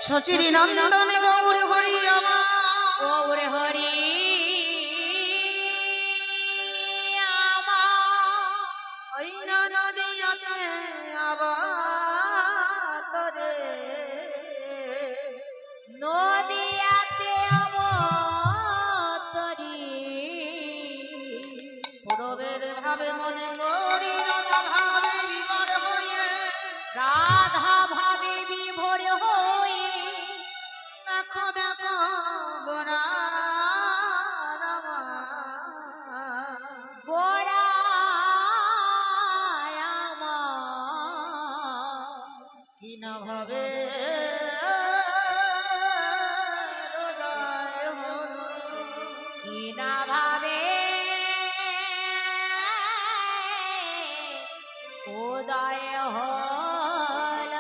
শচির নন্দন গৌর হরি আমার গৌর হরি আমার ওই নদিয়াতে আবাতরে নদিয়াতে অবতরী পূরবের ভাবে মনে করি রাধা ভাবে বিবর হয়ে রাধা ভাবে বিভোর হয়ে দেখো দেখো গোরা গোড়া কি না ভাবে হৃদয় হলো কি না ভাবে উদয় হল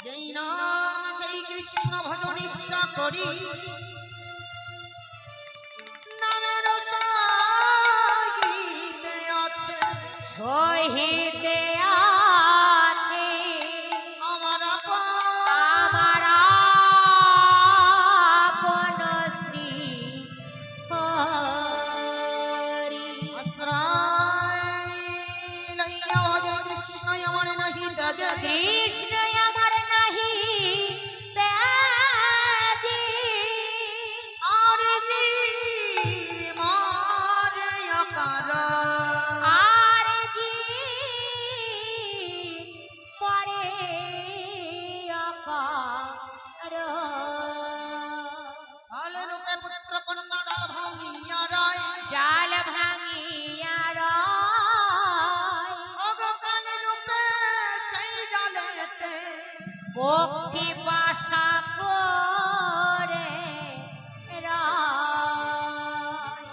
যেই নাম সেই কৃষ্ণ ভজন নিষ্ঠা করি নামের সহিতে আছে সহিতে আছে আমার আমার আপন শ্রী হরি আশ্রয় লইয়া ভজে কৃষ্ণ আমার নাহি তজে কৃষ্ণ আমার নাহি ত্যাজি আর জীব মারে অকার আর জি পরে অকার ফল রূপে পুত্র কন্যা ডাল ভাঙিয়া রায় ডাল ভাঙিয়া রয় অগকাল রূপে সেই ডালেতে পক্ষী বাসা করে রয়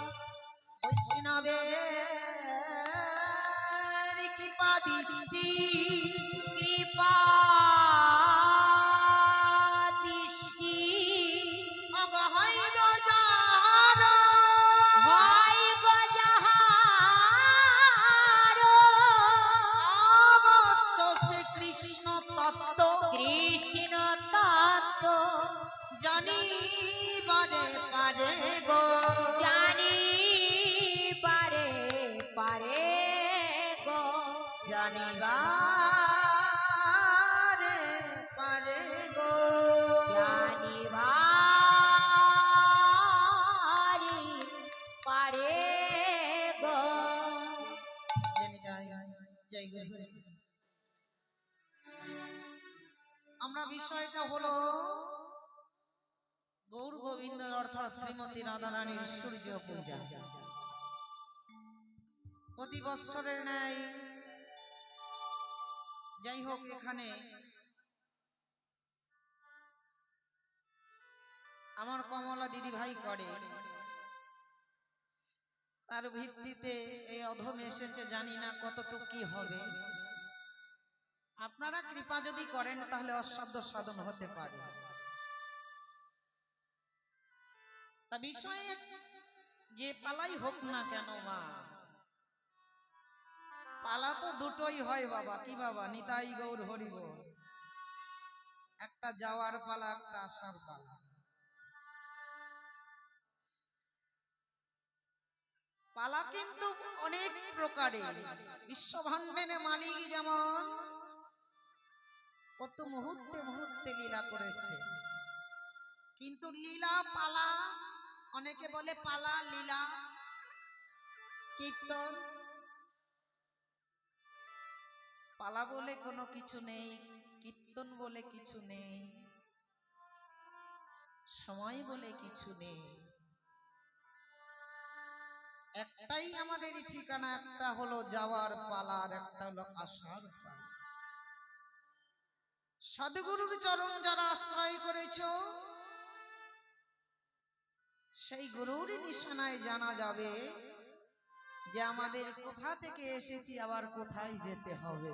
বৈষ্ণবের কৃপা দৃষ্টি কৃপা দৃষ্টি অগহৈ গজার হয় গজাহার অবশ্য শ্রী কৃষ্ণ তত্ত্ব কৃষ্ণ তত্ত্ব জানিবারে পারে গো জানি পারে পারে গো জানিবারে পারে গো জানিবারি পারে গো জয় গুরু। আমরা বিষয়টা হলো গৌর গোবিন্দের অর্থাৎ শ্রীমতী রাধারানীর সূর্য পূজা প্রতি বৎসরের ন্যায় যাই হোক এখানে আমার কমলা দিদি ভাই করে তার ভিত্তিতে এই অধম এসেছে জানি না কতটুকু কি হবে আপনারা কৃপা যদি করেন তাহলে অসাধ্য সাধন হতে পারে তা বিষয়ে যে পালাই হোক না কেন মা পালা তো দুটোই হয় বাবা কি বাবা নিতাই গৌর হরি গো একটা যাওয়ার পালা একটা আসার পালা পালা কিন্তু অনেক প্রকারের বিশ্বভাণ্ডের মালিক যেমন কত মুহূর্তে মুহূর্তে লীলা করেছে কিন্তু লীলা পালা অনেকে বলে পালা লীলা কীর্তন পালা বলে কোনো কিছু নেই কীর্তন বলে কিছু নেই সময় বলে কিছু নেই একটাই আমাদের ঠিকানা একটা হলো যাওয়ার পালা আর একটা হলো আসার পালা সদ্গুরুর চরণ যারা আশ্রয় করেছ সেই গুরুর নিশানায় জানা যাবে যে আমাদের কোথা থেকে এসেছি আবার কোথায় যেতে হবে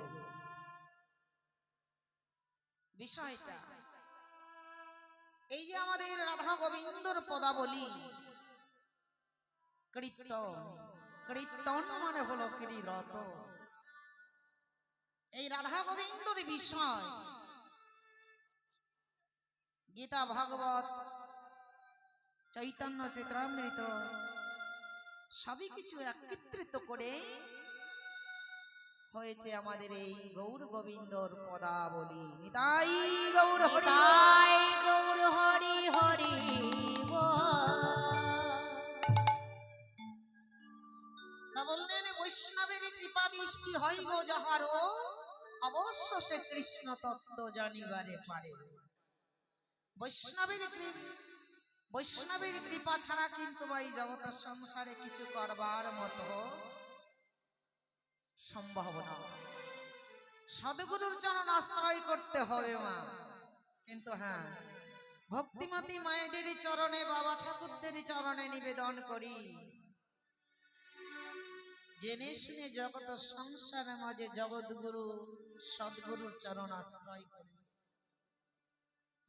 বিষয়টা এই যে আমাদের রাধা গোবিন্দর পদাবলী কীর্তন কীর্তন মানে হলো কীরত এই রাধা গোবিন্দর বিষয় গীতা, ভাগবত, চৈতন্য চৈত্রামৃত সবই কিছু একত্রিত করে হয়েছে আমাদের এই গৌর গোবিন্দর পদাবলী। নিতাই গৌর হরি বল। নিতাই গৌর হরি হরি বল। তা বললেন বৈষ্ণবের কৃপা দৃষ্টি হয় গো যাহারও, অবশ্য সে কৃষ্ণ তত্ত্ব জানিবারে পারে। বৈষ্ণবের কৃপা ছাড়া কিন্তু এই জগৎ সংসারে কিছু করবার মতো সম্ভব না। সদ্গুরুর চরণ আশ্রয় করতে হবে মা। কিন্তু হ্যাঁ, ভক্তিমতী মায়েদের চরণে, বাবা ঠাকুরদের চরণে নিবেদন করি, জেনে শুনে জগৎ সংসারের মাঝে জগৎগুরু সদ্গুরুর চরণ আশ্রয় করি।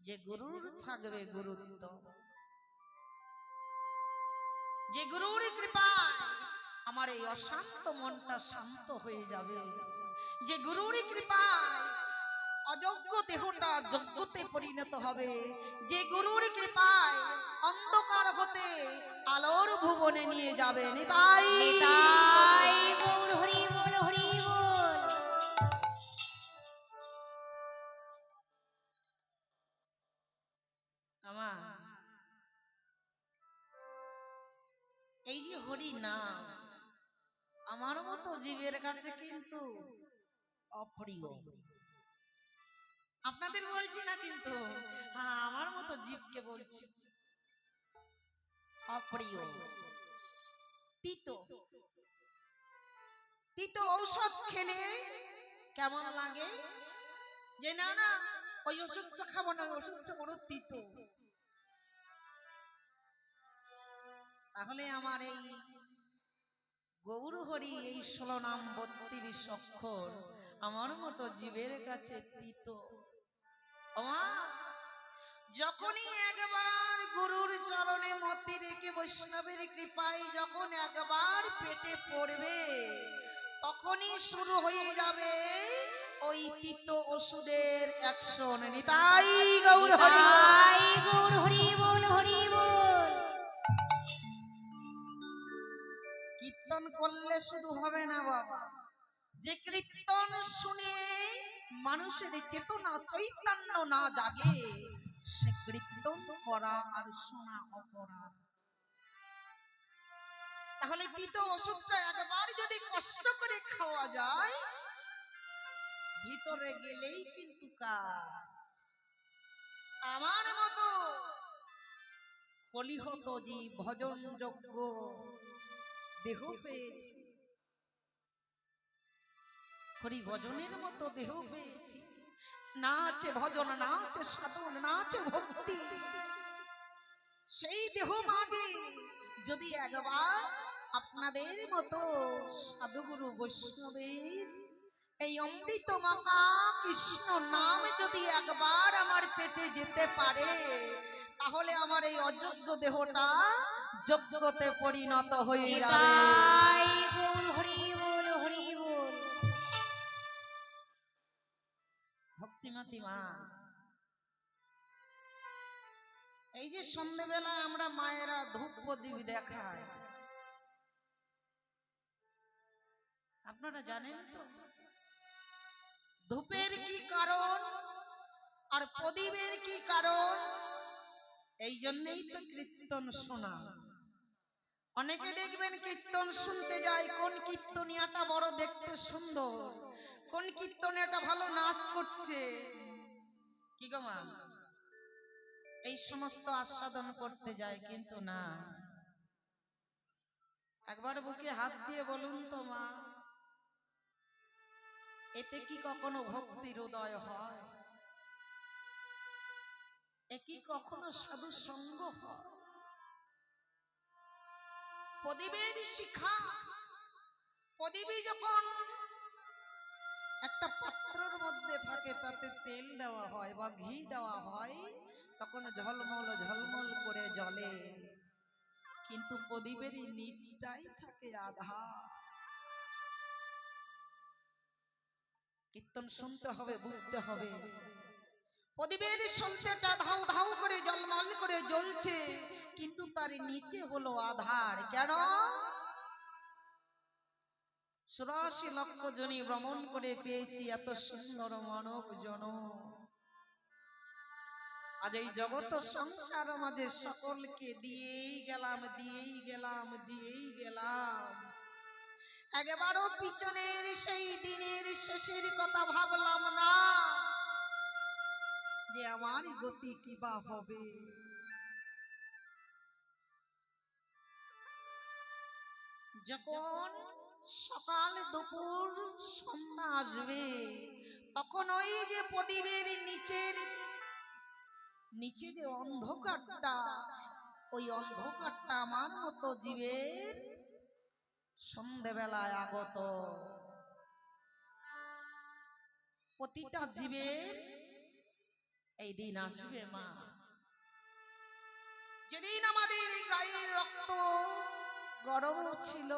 যে গুরুর থাকবে গুরুত্ব, যে গুরুর কৃপায় আমার এই অশান্ত মনটা শান্ত হয়ে যাবে, যে গুরুর কৃপায় অযোগ্য দেহটা যোগ্যতে পরিণত হবে, যে গুরুর কৃপায় অন্ধকার হতে আলোর ভুবনে নিয়ে যাবে। নিতাই নিতাই গৌর হরি বল হরি বল। আমার এই যে হরি নাম আমার মতো জীবের কাছে কিন্তু অপ্রিয়। আপনাদের বলছি না, কিন্তু হ্যাঁ, আমার মতো জীবকে বলছি অপ্রিয়, তিতো। তিতো ঔষধ খেলে কেমন লাগে যে না না ওই ওষুধটা খাবো না, ওই ওষুধটা বড় তিতো। তাহলে আমার এই গৌর হরি এই 16 নাম 32 অক্ষর আমার মতো জীবের কাছে তিতো। ওমা, যখনই একবার গুরুর চরণে মতি রেখে বৈষ্ণবের কৃপায় যখন একবার পেটে পড়বে, তখনই শুরু হয়ে যাবে ওই তিতো ওষুধের অ্যাকশন। নিতাই গৌর হরি বল। নিতাই গৌর হরি বল হরি বল। কীর্তন করলে শুধু হবে না বাবা, যে কীর্তন শুনে মানুষের চেতনা চৈতন্য না জাগে, সে কীর্তন করা আর শোনা অপরাধ। তাহলে তিতো ওষুধটা একবার যদি কষ্ট করে খাওয়া যায়, ভিতরে গেলেই কিন্তু কাজ। আমার মতো কলিহত জীব ভজন যোগ্য দেহ পেয়েছি, হরি ভজনের মতো দেহ পেয়েছি, না আছে ভজন, না আছে সাধন, না আছে ভক্তি। সেই দেহ মাঝে যদি একবার আপনাদের মতো সাধুগুরু বৈষ্ণবের এই অমৃত মাকা কৃষ্ণ নাম যদি একবার আমার পেটে যেতে পারে, তাহলে আমার এই অযোগ্য দেহটা যোগ্যতে পরিণত হয়ে যাবে। নিতাই গৌর হরি বল হরি বল। ভক্তিমতী মা, এই যে সন্ধ্যেবেলা আমরা মায়েরা ধূপ প্রদীপ দেখায়, আপনারা জানেন তো ধূপের কি কারণ আর প্রদীপের কি কারণ? এই জন্যই তো কীর্তন শোনা। অনেকে দেখবেন কীর্তন শুনতে যায়, কোন কীর্তনিয়াটা বড় দেখতে সুন্দর, কোন কীর্তনিয়াটা ভালো নাচ করছে, কি গো মা, এই সমস্ত আস্বাদন করতে যায়। কিন্তু না, একবার বুকে হাত দিয়ে বলুন তো মা, এতে কি কখনো ভক্তির উদয় হয়? এ কি কখনো সাধু সঙ্গ হয়? প্রদীপের শিখা, প্রদীপে যখন একটা পাত্রের মধ্যে থাকে, তাতে তেল দেওয়া হয় বা ঘি দেওয়া হয়, তখন ঝলমল ঝলমল করে জ্বলে, কিন্তু প্রদীপের নিচটাই থাকে আধা। কীর্তন শুনতে হবে, বুঝতে হবে, প্রদীপের সলতেটা ধাউ ধাউ করে জলমল করে জ্বলছে, কিন্তু তার নিচে হলো আধার। কেন? ৮৪ লক্ষ জনি ভ্রমণ করে পেয়েছি এত সুন্দর মানব জনম। আজ এই জগৎ সংসার মাঝে সকলকে দিয়েই গেলাম। একবারও পিছনের সেই দিনের শেষের কথা ভাবলাম না, যে আমার গতি কি বা হবে। যখন সকাল দুপুর সন্ধ্যা আসবে, তখন ওই যে প্রদীপের নিচে যে অন্ধকারটা, ওই অন্ধকারটা আমার মতো জীবের সন্ধ্যেবেলায় আগত। প্রতিটা জীবের এই দিন আসবে মা, যেদিন আমাদের গায়ের রক্ত গরম ছিল,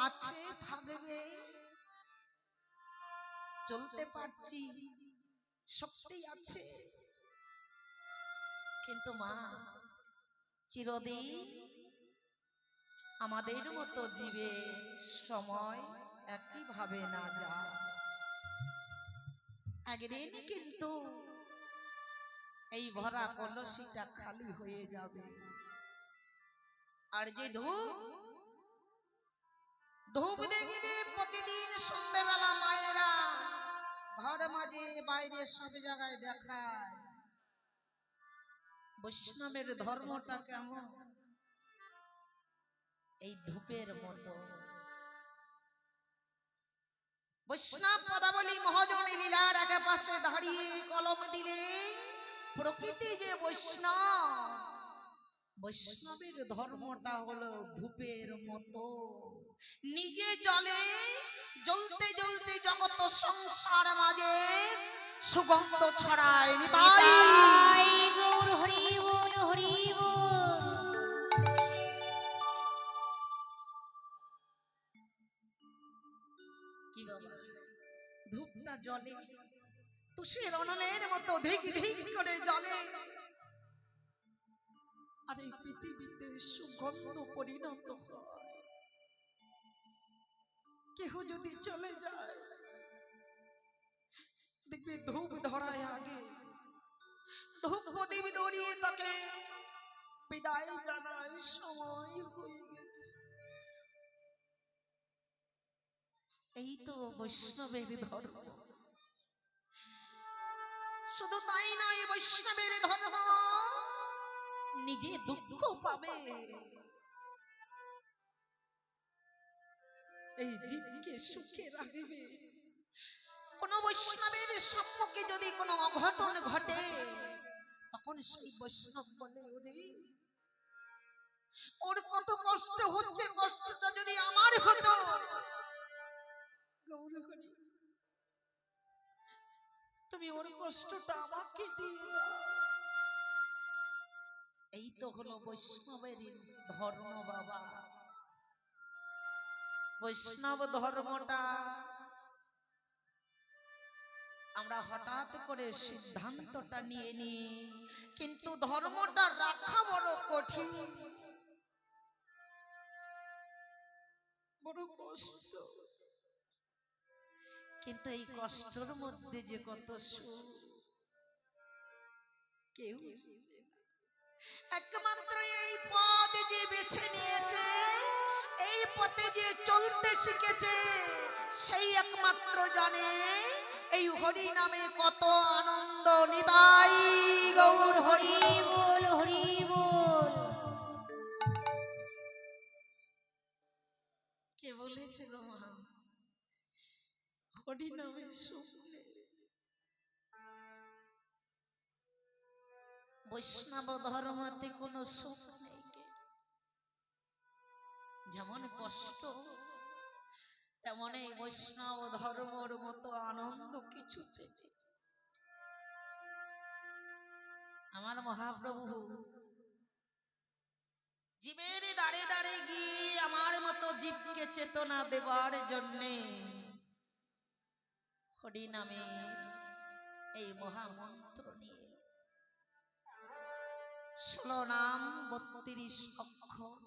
আছে, থাকবে, চলতে পারছি, শক্তি আছে, কিন্তু মা চিরদিন আমাদের মতো জীবের সময় একইভাবে না যায়। একদিন কিন্তু এই ভরা কলসিটা খালি হয়ে যাবে। আর যে ধূপ দেখবে প্রতিদিন সন্ধ্যেবেলা মায়েরা ঘর মাঝে বাইরে সব জায়গায় দেখায়, বৈষ্ণবের ধর্মটা কেমন? এই ধূপের মতো। বৈষ্ণব পদাবলী মহাজনী লীলার এক পাশে দাঁড়িয়ে কলম দিলে, প্রকৃতি যে বৈষ্ণবের ধর্মটা হলো ধূপের মতো, নিজে জ্বলে, জ্বলতে জ্বলতে জগৎ সংসার মাঝে সুগন্ধ ছড়ায়। নিতাই গৌর হরি বল হরি বল। কি বাবা, ধূপটা জ্বলে, তুষের অনলের মতো ধিক ধিক করে জ্বলে, আর এই পৃথিবীতে সুগন্ধ পরিণত হয়। কেহ যদি চলে যায়, দেখবে ধূপ ধরায় আগে ধূপ প্রদীপ ধরিয়ে তাকে বিদায় জানায়, সময় হয়ে গেছে। এই তো বৈষ্ণবের ধর্ম। শুধু তাই নয়, বৈষ্ণবের ধর্ম নিজে দুঃখ পাবে, এই জীবকে সুখে রাখবে। কোন বৈষ্ণবের সম্মুখে যদি কোনো অঘটন ঘটে, তখন সেই বৈষ্ণব বলে, ওর কত কষ্ট হচ্ছে, কষ্টটা যদি আমার হতো, তুমি ওর কষ্টটা আমাকে দিয়ে দাও। এই তো হলো বৈষ্ণবের ধর্ম বাবা। বৈষ্ণব ধর্মটা আমরা হঠাৎ করে সিদ্ধান্তটা নিয়ে নিই, কিন্তু ধর্মটা রাখা বড় কঠিন, বড় কষ্ট। কিন্তু এই কষ্টের মধ্যে যে কত সুখ, কেউ একমাত্র এই পথ যে বেছে নিয়েছে, এই পথে যে চলতে শিখেছে, সেই একমাত্র জানে এই হরি নামে কত আনন্দ। নিতাই গৌর হরি বল হরি বল। কে বলেছিল মা, হরি নামে সুখ নেই? বৈষ্ণব ধর্মতে কোনো সুখ নেই। যেমন কষ্ট, তেমন এই বৈষ্ণব ধর্মের মতো আনন্দ কিছু নেই। আমার মহাপ্রভু জীবের দাঁড়ে দাঁড়ে গিয়ে আমার মতো জীবকে চেতনা দেবার জন্যে হরি নামে এই মহামন্ত্র নিয়ে 16 নাম 32 অক্ষর।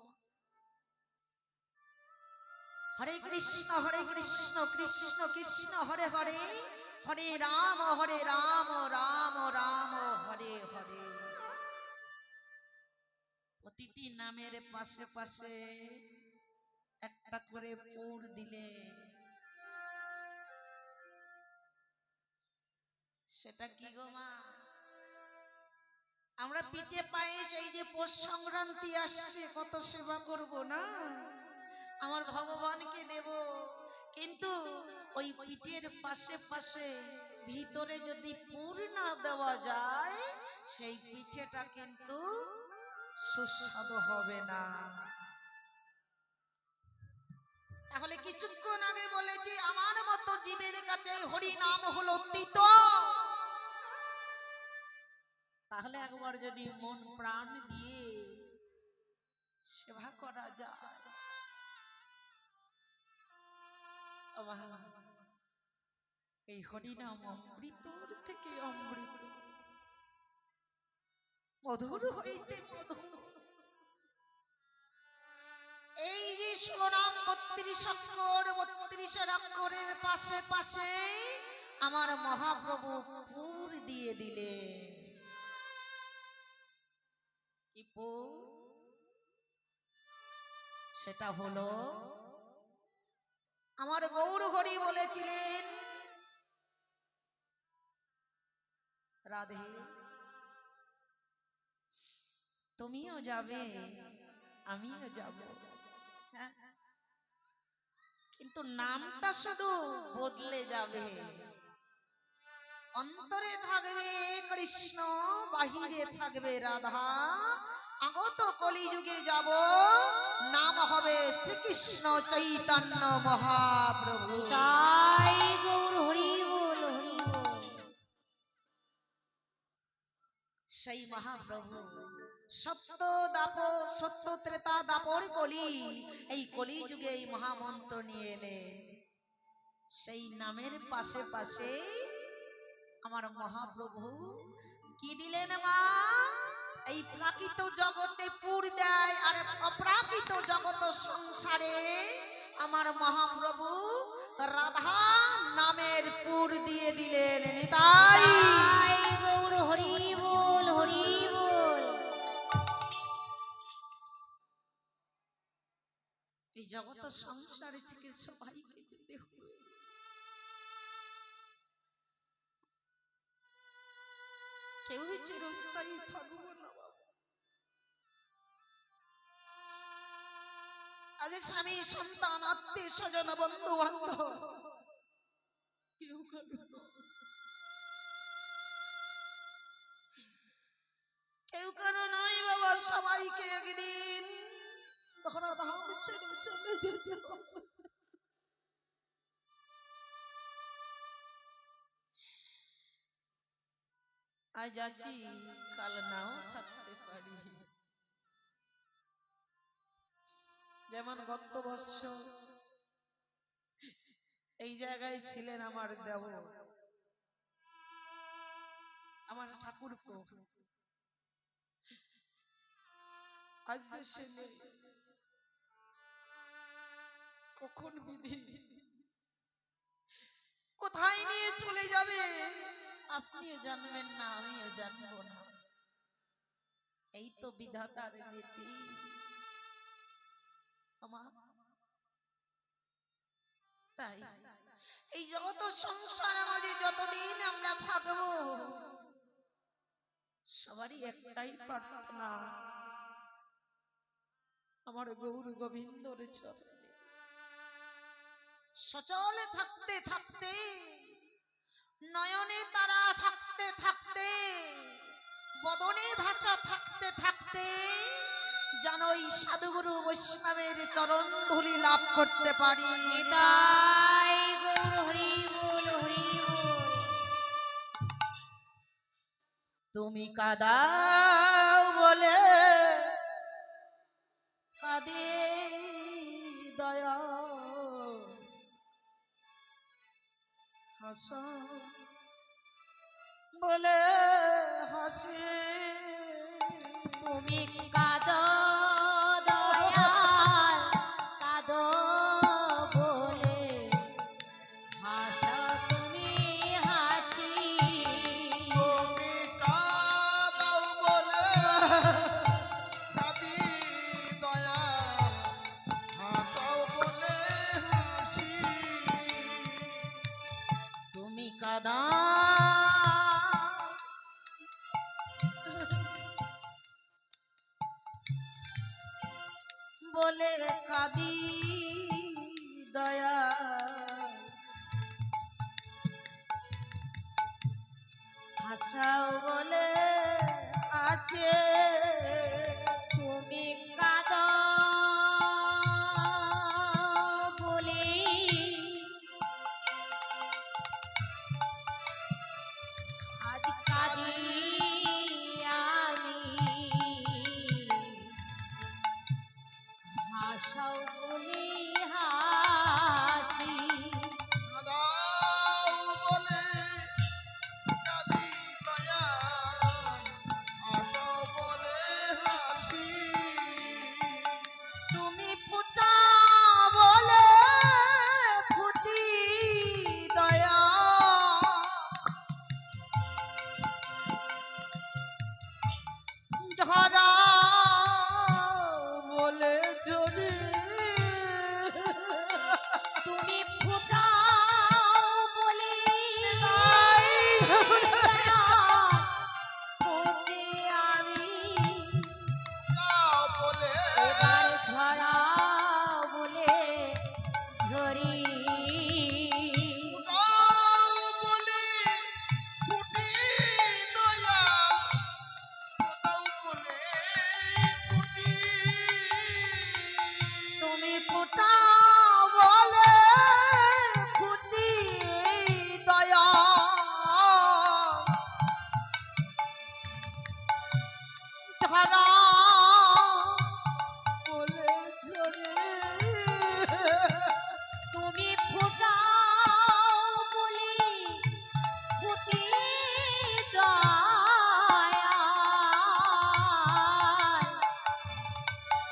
হরে কৃষ্ণ কৃষ্ণ কৃষ্ণ হরে হরে, হরে রাম রাম রাম হরে হরে। প্রতিটি নামের পাশে পাশে একটা করে পুর দিলে সেটা কি গো মা? আমরা পিঠে পায়েস, এই যে পৌষ সংক্রান্তি আসছে, কত সেবা করব না, আমার ভগবানকে দেব, কিন্তু ওই পিঠের পাশে পাশে ভিতরে যদি পুর না দেওয়া যায় সেই পিঠেটা কিন্তু সুস্বাদু হবে না। তাহলে কিছুক্ষণ আগে বলেছি আমার মতো জীবের কাছে হরি নাম হলো তিত। তাহলে একবার যদি মন প্রাণ দিয়ে সেবা করা যায়, এই হরিনাম অমৃতর থেকে অমৃত, মধুর হইতে মধুর। এই যে 16 নাম 32 অক্ষর, 32 অক্ষরের পাশে পাশে আমার মহাপ্রভু পুর দিয়ে দিলেন। কি পুর? সেটা হলো আমার গৌর হরি বলেছিলেন, রাধে তুমিও যাবে আমিও যাব, হ্যাঁ, কিন্তু নামটা শুধু বদলে যাবে। অন্তরে থাকবে কৃষ্ণ, বাহিরে থাকবে রাধা। আগত কলিযুগে যাব, নাম হবে শ্রীকৃষ্ণ চৈতন্য মহাপ্রভু। তাই গৌর হরি বল হরি বল। সেই মহাপ্রভু সত্য দাপর, সত্য ত্রেতা দাপর কলি, এই কলি যুগে এই মহামন্ত্র নিয়ে এলেন। সেই নামের পাশে পাশে আমার মহাপ্রভু কি দিলেন মা? এই প্রাকৃত জগতে পুর দেয়, আর অপ্রাকৃত জগৎ সংসারে আমার মহাপ্রভু রাধা নামের পুর দিয়ে দিলেন। নিতাই তাই গৌর হরি বল হরি বল। এই জগৎ সংসারে চিকিৎসা সবাইকে যেতে হবে, কেউ চিরস্থায়ী থাকবো না বাবা। আজ স্বামী সন্তান আত্মীয় স্বজন বন্ধু বান্ধব কেউ কারো নয়, কেউ কারো নয় বাবা, সবাইকে একদিন ধরা ধাম ছেড়ে চলে যেতে হবে। আজ আছি কাল নাও থাকতে পারি। যেমন গত বৎসর এই জায়গায় ছিলেন আমার দেব, আমার ঠাকুরপো, আজ যে সে নেই, কখন বিধি কোথায় নিয়ে চলে যাবে আপনিও জানবেন না, আমিও জানবো না। এই তো বিধাতার নীতি। তাই এই জগৎ সংসারের মাঝে যতদিন আমরা থাকবো, সবারই একটাই প্রার্থনা, আমার গৌর গোবিন্দর চরণে সচলে থাকতে থাকতে, নয়নে তারা থাকতে থাকতে, বদনে ভাষা থাকতে থাকতে, যেন ওই সাধুগুরু বৈষ্ণবের চরণ ধুলি লাভ করতে পারি। তাই গৌর হরি বল হরি বল। তুমি কাদাও বলে কাঁদে দয়া, হাসো বলে হাসে। তুমি কাঁদো দয়াল, কাঁদো বলে হাসো তুমি হাসি। তুমি কাঁদাও বলে কাঁদি দয়াল, হাসাও বলে হাসি। তুমি কাদা বলে কাদি দয়া, হাসাও বলে আসে। তুমি কাঁদো বলে আজ কাঁদি আমি, হাসাও বলে হাসি। কাঁদাও বলে কাঁদি দয়াল, হাসাও বলে হাসি। তুমি ফুটা বলে ফুটি দয়া, ঝরা বলে ঝরে। তুমি ফুটাও বলে দয়া, ফুটে আমি কাঁদাও বলে এবার ঝরা বলে ঝরি। কাঁদাও বলে ফুটি দয়াল, কাঁদাও বলে ফুটি। তুমি ফুটা বলে ফুটি দয়া, ঝরা বলে ঝরে। তুমি ফুটাও বলি ফুটি দয়াল,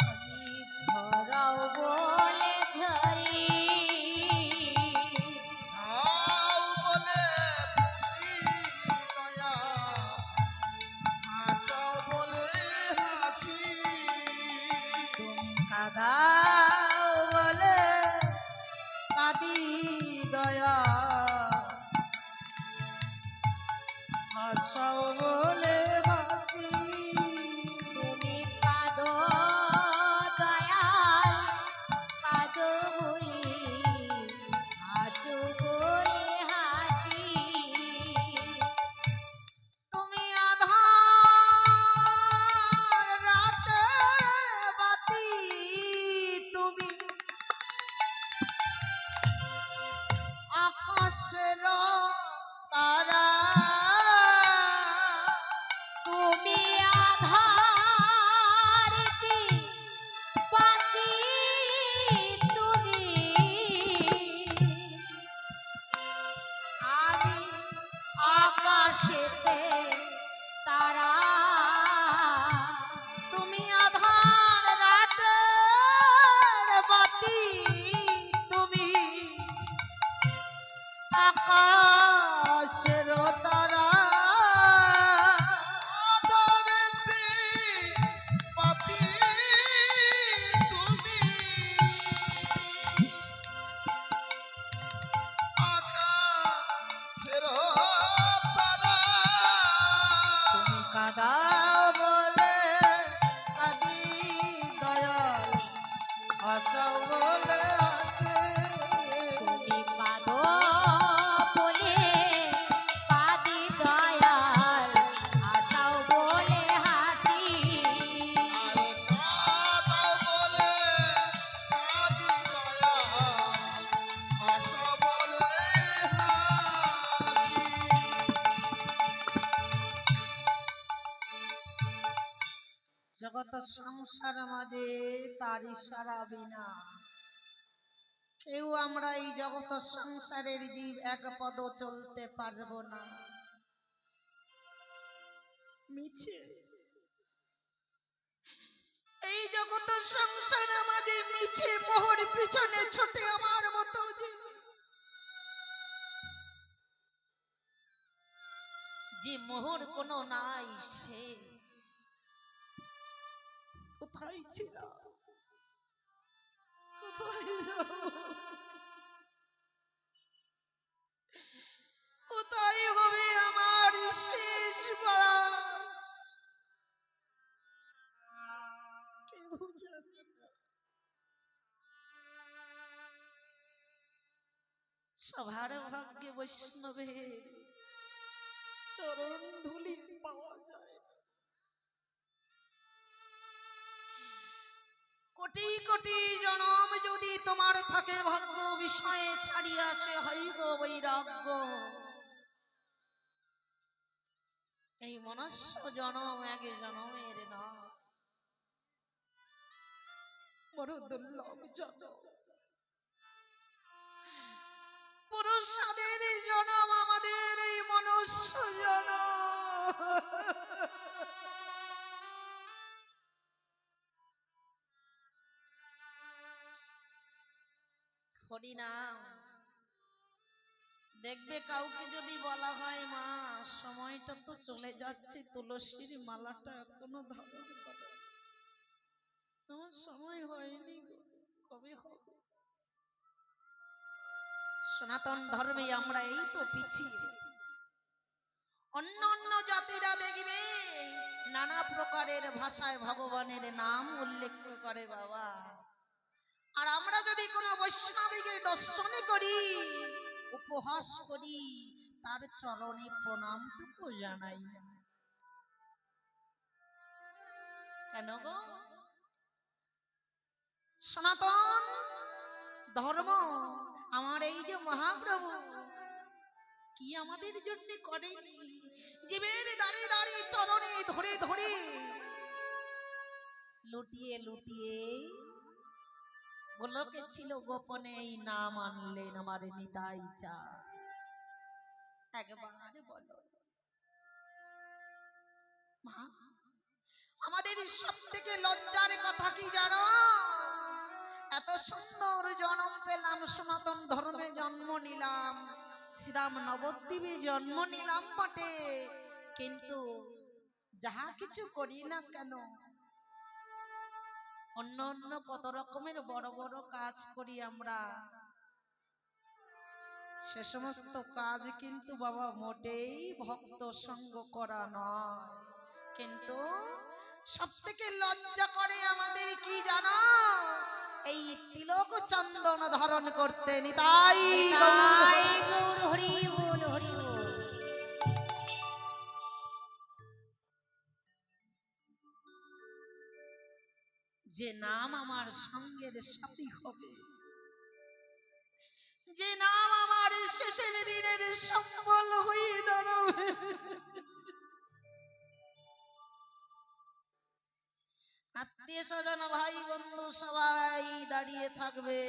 আমি ধরাও বলে ধরি। কাঁদাও বলে ফুটি দয়াল, হাসাও বলে হাসি। তুমি কাদা বলে কাদি দয়া, হাসাও বলে হাসি। তুমি কাঁদো দয়াল, কাঁদো বলি হাসো বলে হাসি। তুমি আধার রাতে বাতি, তুমি আকাশের তারা, তুমি আধার বাতি, তুমি আমি আকাশেতে তারা। তুমি আধার রাতের বাতি, তুমি আকাশের তারা। আধারেতে বাতি তুমি, আকাশের তারা। তুমি কাদা বলে কাদি দয়াল, হাসাও বলে হাসে। তুমি কাঁদো বলে কাঁদি দয়াল, হাসাও বলে হাসি। আরে কাঁদাও বলে কাঁদি দয়াল, হাসাও বলে হাসি। জগত সংসার মাঝে তারি সারা বিনা কেউ আমরা এই জগত সংসারের জীব এক পদ চলতে পারবো না। মিছে এই জগৎ সংসার মাঝে মিছে মোহর পিছনে ছোটে আমার মতো যে মোহর কোনো নাই সে কোথায় ছিল কোথায় যাব? কোথায় হবে আমার শেষ বাস কেউ জানে না। সবার ভাগ্যে বৈষ্ণবে চরণ ধুলি পাওয়া যায়। কোটি কোটি জনম যদি তোমার থাকে ভাগ্য বিষয়ে ছাড়িয়া সে হইব বৈরাগ্য। এই মনুষ্য জনম এক জনমের না বড় দুর্লভ জনম। পুরুষদের জনম আমাদের এই মনুষ্য জনম। হরিনাম দেখবে কাউকে যদি বলা হয় মা সময়টা তো চলে যাচ্ছে তুলসীর মালাটা এখনো ধারণ করে আমার সময় হয়নি গো, কবে হবে? সনাতন ধর্মে আমরা এই তো পিছিয়ে। অন্য অন্য জাতিরা দেখবে নানা প্রকারের ভাষায় ভগবানের নাম উল্লেখ করে বাবা, আর আমরা যদি কোনো বৈষ্ণবীকে দর্শন করি উপহাস করি তার চরণে প্রণামটুকু জানাই না। কেন গো? সনাতন ধর্ম আমার এই যে মহাপ্রভু কি আমাদের জন্য করেনি? জীবের দাঁড়িয়ে দাঁড়িয়ে চরণে ধরে ধরে লুটিয়ে লুটিয়ে গোলকে ছিল গোপনে এই নাম আনলেন আমার নিতাই চা। একবার বলো মা, আমাদের সব থেকে লজ্জার কথা কি জানো? এত সুন্দর জন্ম পেলাম, সনাতন ধর্মে জন্ম নিলাম, শ্রীরাম নবদ্বীপে জন্ম নিলাম বটে, কিন্তু যাহা কিছু করি না কেন অন্য অন্য কত রকমের বড় বড় কাজ করি আমরা, সে সমস্ত কাজ কিন্তু বাবা মোটেই ভক্ত সঙ্গ করা নয়। কিন্তু সব থেকে লজ্জা করে আমাদের কি জানো? এই তিলক চন্দন ধারণ করতে। নিতাই তাই গৌর হরি বল হরি বল। যে নাম আমার সঙ্গের সাথী হবে, যে নাম আমার শেষের দিনের সম্বল হয়ে দাঁড়াবে, আত্মীয় স্বজন ভাই বন্ধু সবাই দাঁড়িয়ে থাকবে।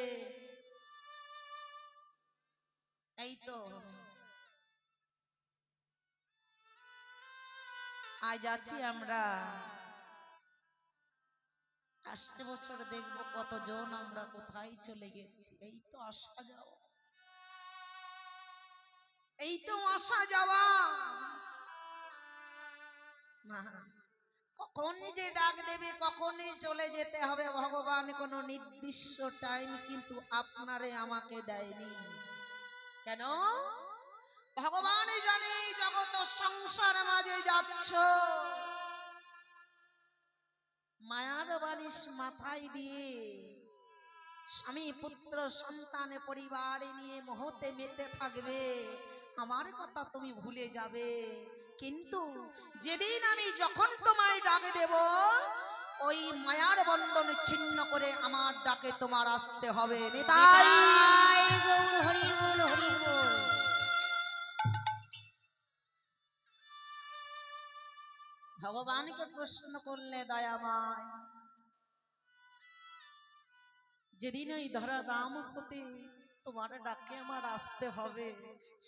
এই তো আজ আছি আমরা, আসছে বছর দেখবো কতজন আমরা কোথায় চলে গেছি। এই তো আসা যাওয়া, এই তো আসা যাওয়া। মা কখন যে ডাক দেবে কখনই চলে যেতে হবে ভগবান কোনো নির্দিষ্ট টাইম কিন্তু আপনারে আমাকে দেয়নি। কেন? ভগবান জানে জগৎ সংসার মাঝে যাচ্ছ, মায়ার বালিশ মাথায় দিয়ে স্বামী পুত্র সন্তানে পরিবার নিয়ে মোহতে মেতে থাকবে, আমার কথা তুমি ভুলে যাবে। কিন্তু যেদিন আমি যখন তোমায় ডাক দেব ওই মায়ার বন্ধন ছিন্ন করে আমার ডাকে তোমার আসতে হবে। নিতাই তাই গৌর হরি বল হরি বল। ভগবানকে প্রশ্ন করলে দয়াময়, যেদিন ওই ধরা দাম হতে তোমার ডাকে আমার আসতে হবে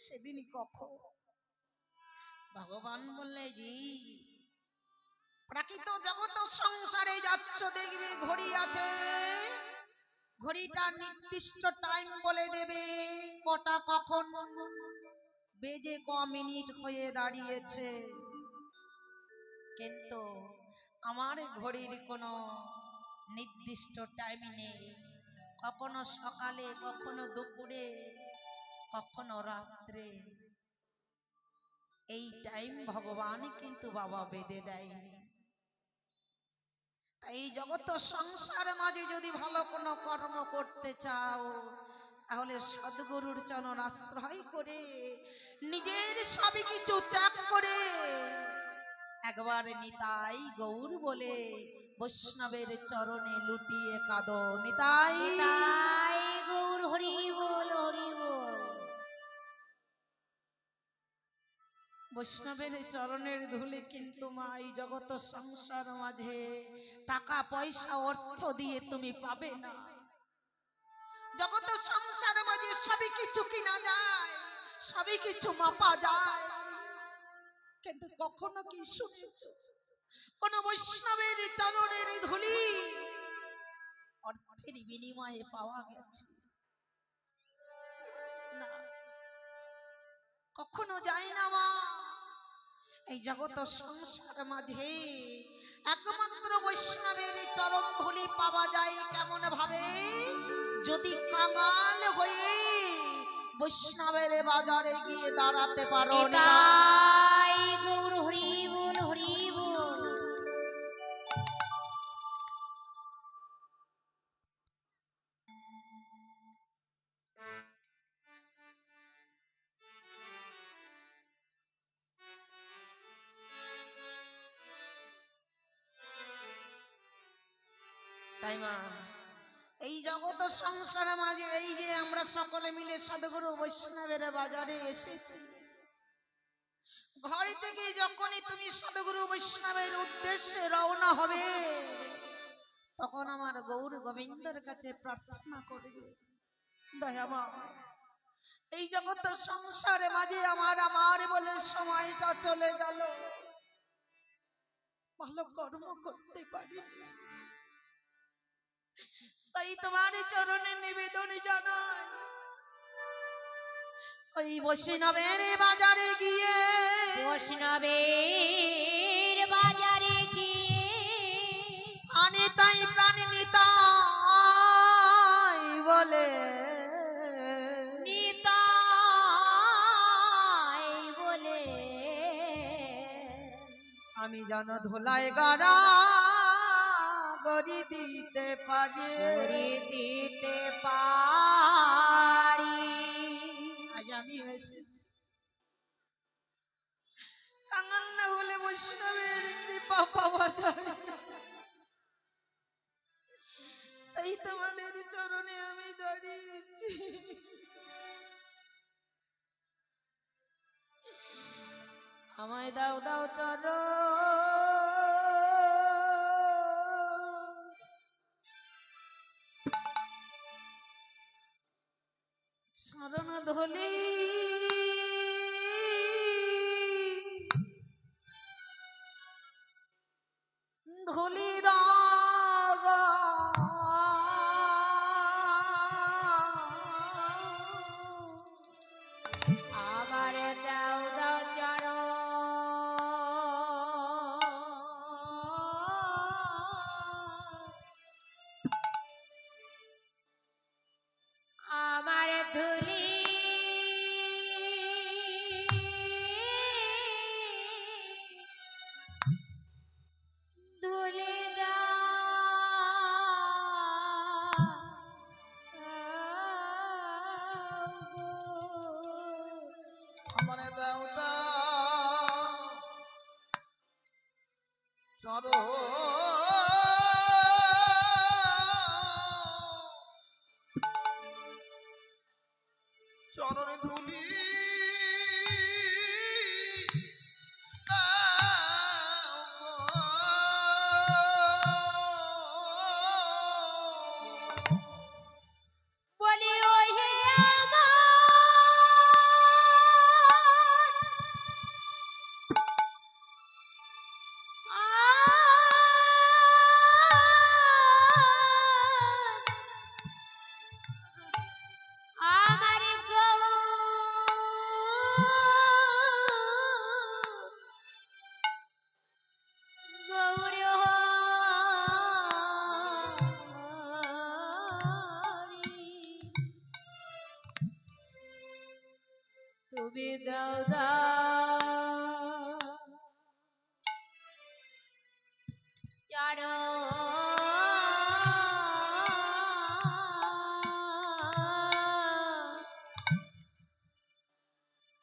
সেদিন কখন? ভগবান বললে জি প্রাকৃত জগৎ সংসারে যাচ্ছ দেখবে ঘড়ি আছে, ঘড়িটা নির্দিষ্ট টাইম বলে দেবে কটা কখন বেজে ক মিনিট হয়ে দাঁড়িয়েছে। কিন্তু আমার ঘড়ির কোনো নির্দিষ্ট টাইম নেই, কখনো সকালে, কখনো দুপুরে, কখনো রাত্রে। এই টাইম ভগবান কিন্তু বাবা বেঁধে দেয়নি। তাই এই জগৎ সংসার মাঝে যদি ভালো কোনো কর্ম করতে চাও, তাহলে সদ্গুরুর চরণ আশ্রয় করে নিজের সবই কিছু ত্যাগ করে একবার নিতাই গৌর বলে বৈষ্ণবের চরণে লুটিয়ে কাঁদো। নিতাই তাই গৌর হরি বল হরি বল। বৈষ্ণবের চরণের ধুলি কিন্তু মা এই জগৎ সংসার মাঝে টাকা পয়সা অর্থ দিয়ে তুমি পাবে না। জগৎ সংসার মাঝে সবই কিছু কিনা যায়, সবই কিছু মাপা যায়, কিন্তু কখনো কি শুনেছো কোন বৈষ্ণবের চরণের ধুলি অর্থের বিনিময়ে পাওয়া গেছে? না, কখনো যায় না মা। এই জগৎ সংসার মাঝে একমাত্র বৈষ্ণবের চরণ ধুলি পাওয়া যায় কেমন ভাবে? যদি কাঙাল হয়ে বৈষ্ণবের বাজারে গিয়ে দাঁড়াতে পারো। তাই গৌর হরি বল হরি বল। তাই মা এই জগৎ সংসার মাঝে এই যে আমরা সকলে মিলে সদ্গুরু বৈষ্ণবের বাজারে এসেছি, ঘর থেকে যখনই তুমি সদ্গুরু বৈষ্ণবের উদ্দেশ্যে রওনা হবে, তখন আমার গৌর গোবিন্দের কাছে প্রার্থনা করবে, দয়ামা এই জগৎ সংসারে মাঝে আমার আমার বলে সময়টা চলে গেল, ভালো কর্ম করতে পারিনি, তাই তোমার চরণে নিবেদন জানাই ওই বৈষ্ণবের বাজারে গিয়ে, বৈষ্ণবের বাজারে গিয়ে আনে তাই প্রাণ নিতাই বলে, নিতাই বলে আমি যেন ধোলাই গাড়া গড়ি দিতে পারি, করে দিতে পারি। আজ আমি এসেছি। কাঙাল না হলে বৈষ্ণবের কৃপা পাওয়া যায় না। তাই তোমাদের চরণে আমি দাঁড়িয়েছি। আমায় দাও দাও চরণ ধলি ধলি দাগা আমার দাও দাও চরণ, আমার ধুলি ধুলি আমার দেওতা চর চরণ ধুলি বলি ওই হে আমার আ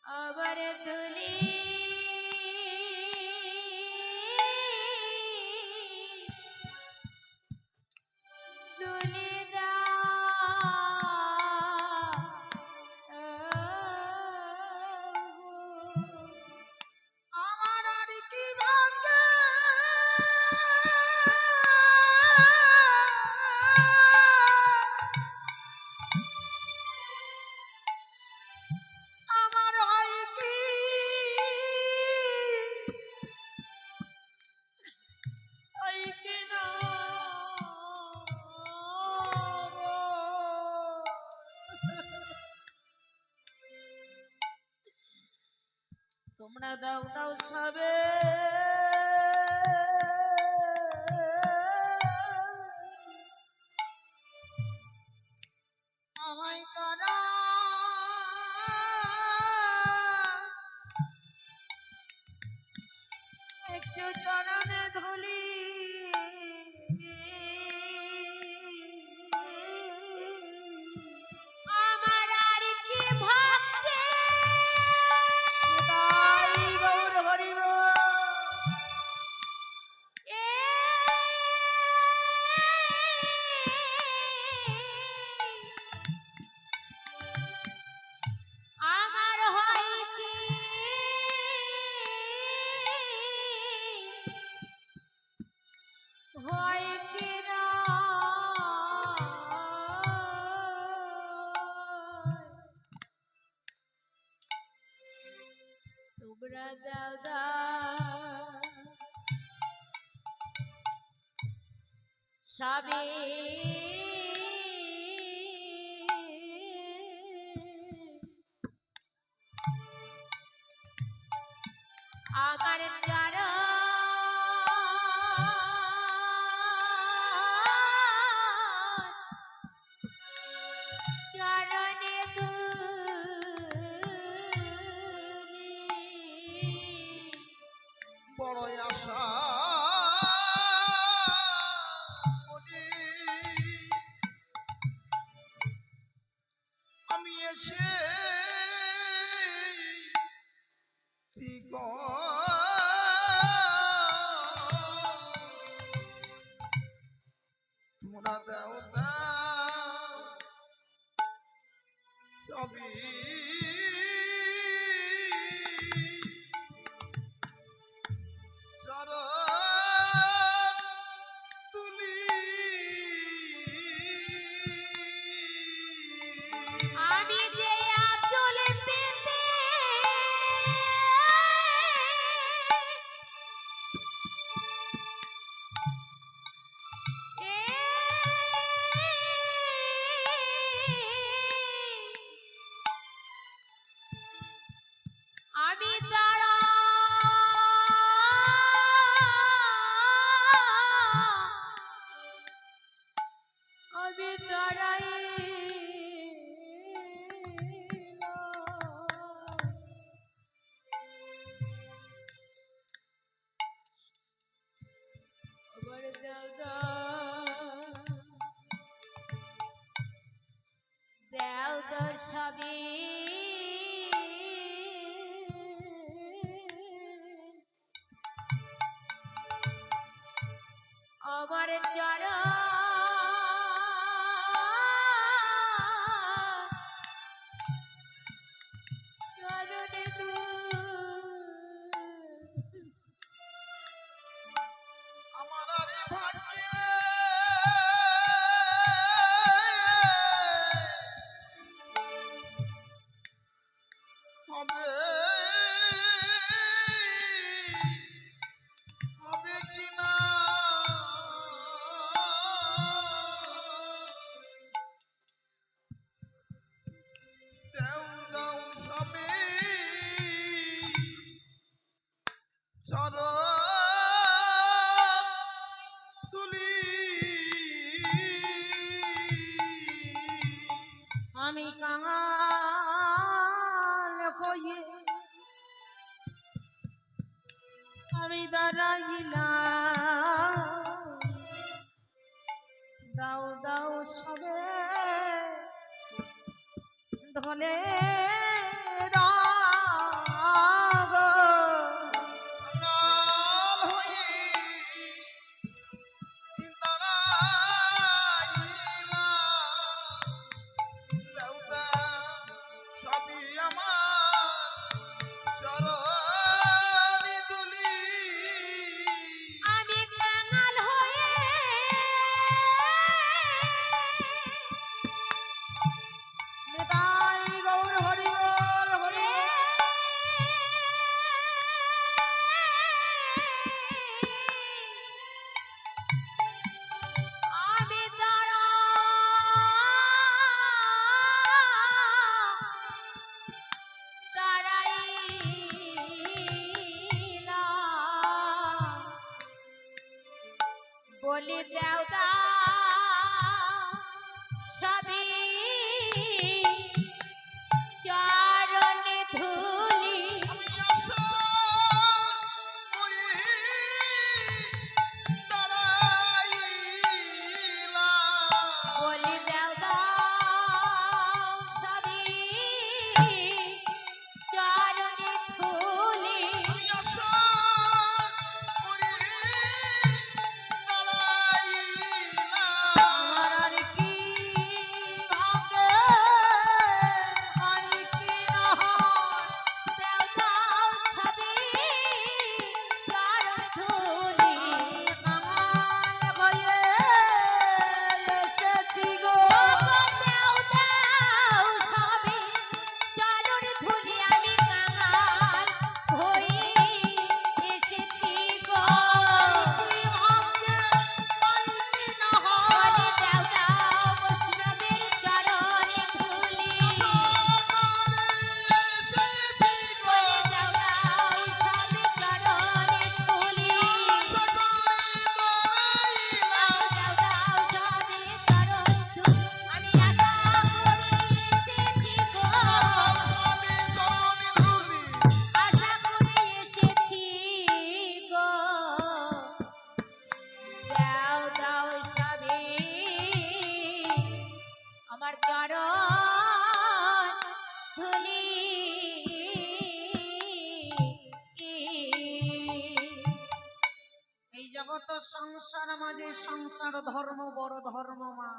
আবার তুলি তুলি আমার আর কি ভাগ্যে আমার হয় কি হয় কি না তোমরা দাও দাও সবে আমায় তারা একটু চরণে ধুলি আমার আর কি ভাগ্যে তাই গৌর হরিব এ আমার হয় কি হয় কি না তোমরা দাও দাও সবে আমার চরণে দুলি বড়ই আশা করি আমি এসে তোমরা দাও দাও সবই চরণ তুলি আমি যে আঁচলে পেতে আমি দাঁড়া আমি দাঁড়াই আবার দাও দাও দাও সবে আমার চরণে আমার আরে ভাগ্যে হবে হবে কি না দাও দাও সবে চরণ তুলি আমি কাঙাল হয়ে আমি দাঁড়াইলাম দাও দাও সবে ধলে দাগ কাঙাল হয়ে দাঁড়াইলাম, দেউতা সবই আমার চরণে তুলি। আমি কাঙাল হয়ে নেতাই গৌর হরি বল হরি বল। আমি দাঁড়াইলাম বলি দেওদা সবই চরণে ধুলি। আশা করে দাঁড়াইলাম, বলি দেওদা সবই চরণে ধুলি। আশা করে দাঁড়াইলাম। আমার আর কি ভাগ্যে হয় কি না হয় দেওদা সবই চরণ ধুলি। কাঙাল হয়ে এসেছি গো দেওদা সবই চরণ ধুলি। আমি কাঙাল হয়ে এসেছি গো। কি ভাগ্যে হয় কি না হয় বলি দেওদা বৈষ্ণবের চরণে ধুলি। বলি দেওদা সবই চরণে ধুলি। দেওদা সবই চরণ ধুলি। আমি আশা করি এসেছি গো। আশা করে এসেছি গো। দাও দাও সবে আমার চরণ ধুলি। এই জগৎ সংসার মাঝে সংসার ধর্ম বড় ধর্ম মা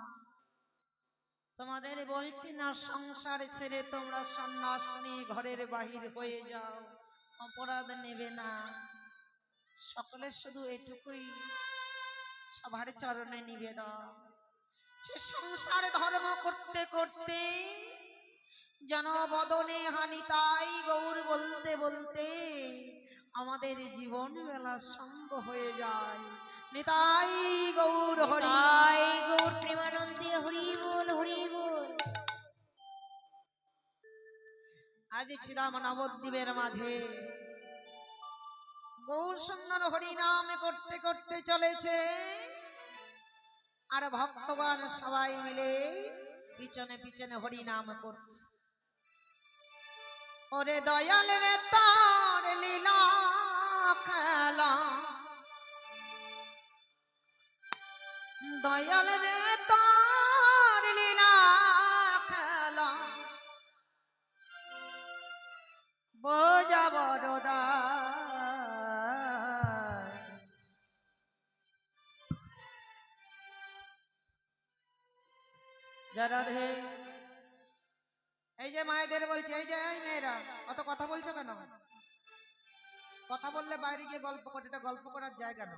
তোমাদের বলছি না সংসার ছেড়ে তোমরা সন্ন্যাস নিয়ে ঘরের বাহির হয়ে যাও অপরাধ নেবে না সকলে শুধু এটুকুই সবার চরণে নিবেদন সে সংসার ধর্ম করতে করতে যেন বদনে হানি তাই গৌর বলতে বলতে আমাদের জীবন বেলা সঙ্গ হয়ে যায় নিতাই গৌর হরি তাই গৌর প্রেমানন্দে হরি বল হরি বল। আজ ছিলাম নবদ্বীপের মাঝে গৌর সুন্দর হরি নাম করতে করতে চলেছে আর ভক্তগণ সবাই মিলে পিছনে পিছনে হরি নাম করছে ওরে দয়াল রে তার লীলা খেলা দয়াল রে তার লীলা খেলা বোঝা বড়দা যারা ধে এই যে মায়েদের বলছে এই যে এই মেয়েরা অত কথা বলছো কেন কথা বললে বাইরে গিয়ে গল্প করে এটা গল্প করার জায়গা না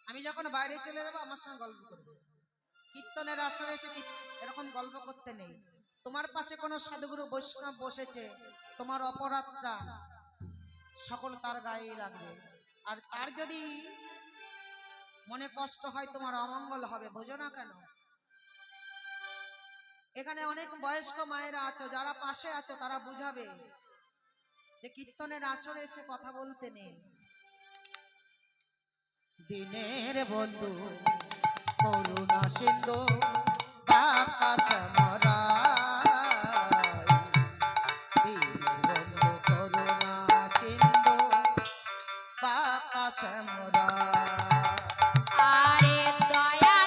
আমি যখন বাইরে চলে যাবো আমার সঙ্গে গল্প করবো কীর্তনের আসরে এসে এরকম গল্প করতে নেই তোমার পাশে কোনো সাধুগুরু বৈষ্ণব বসেছে তোমার অপরাধটা সকল তার গায়েই লাগবে আর তার যদি মনে কষ্ট হয় তোমার অমঙ্গল হবে বোঝো না কেন এখানে অনেক বয়স্ক মায়েরা আছো যারা পাশে আছো তারা বুঝাবে যে কীর্তনের আসরে এসে কথা বলতে নেই দিনের বন্ধু করুণা সিন্ধু বাকাশ মরায় দিনের বন্ধু করুণা সিন্ধু বাকাশ মরায় আরে দয়া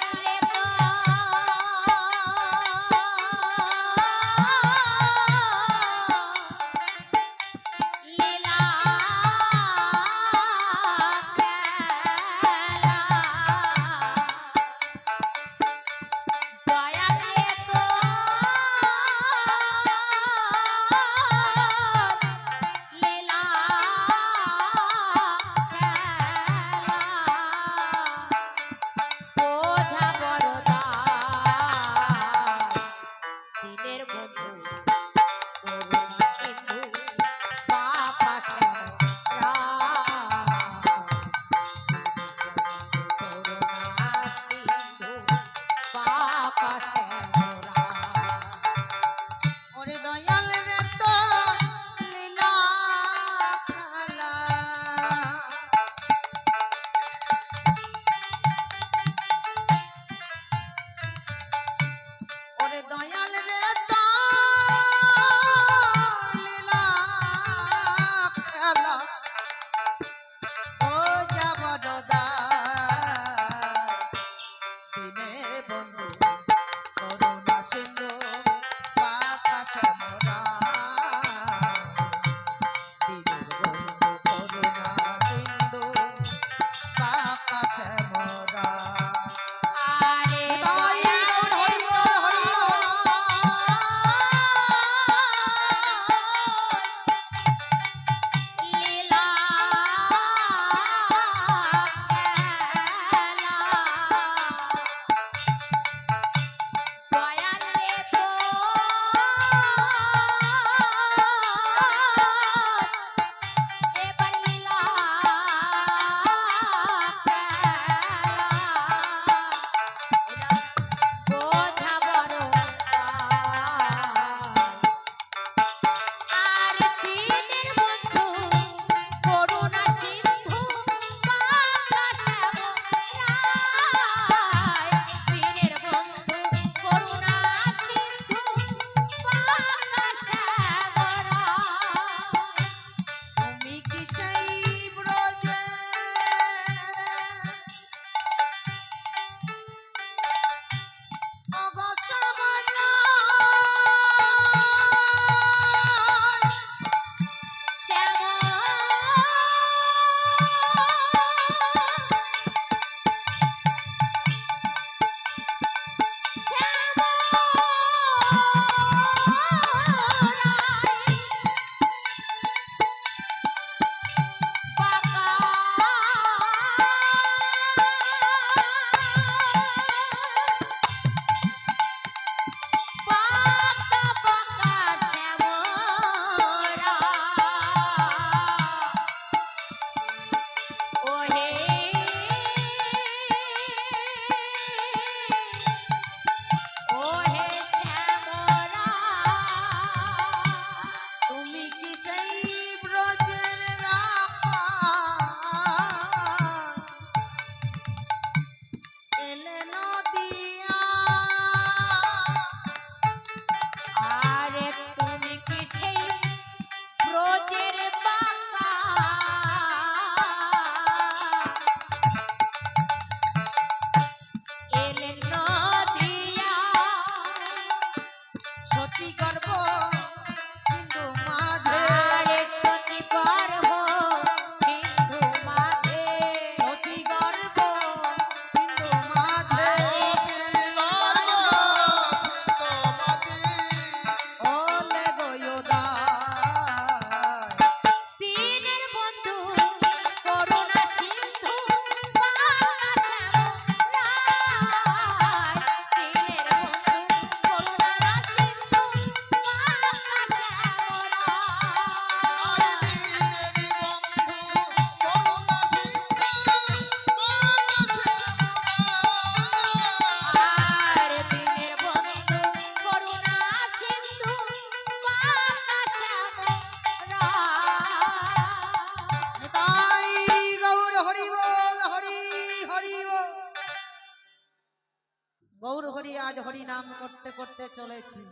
হরি আজ হরি নাম করতে করতে চলেছি,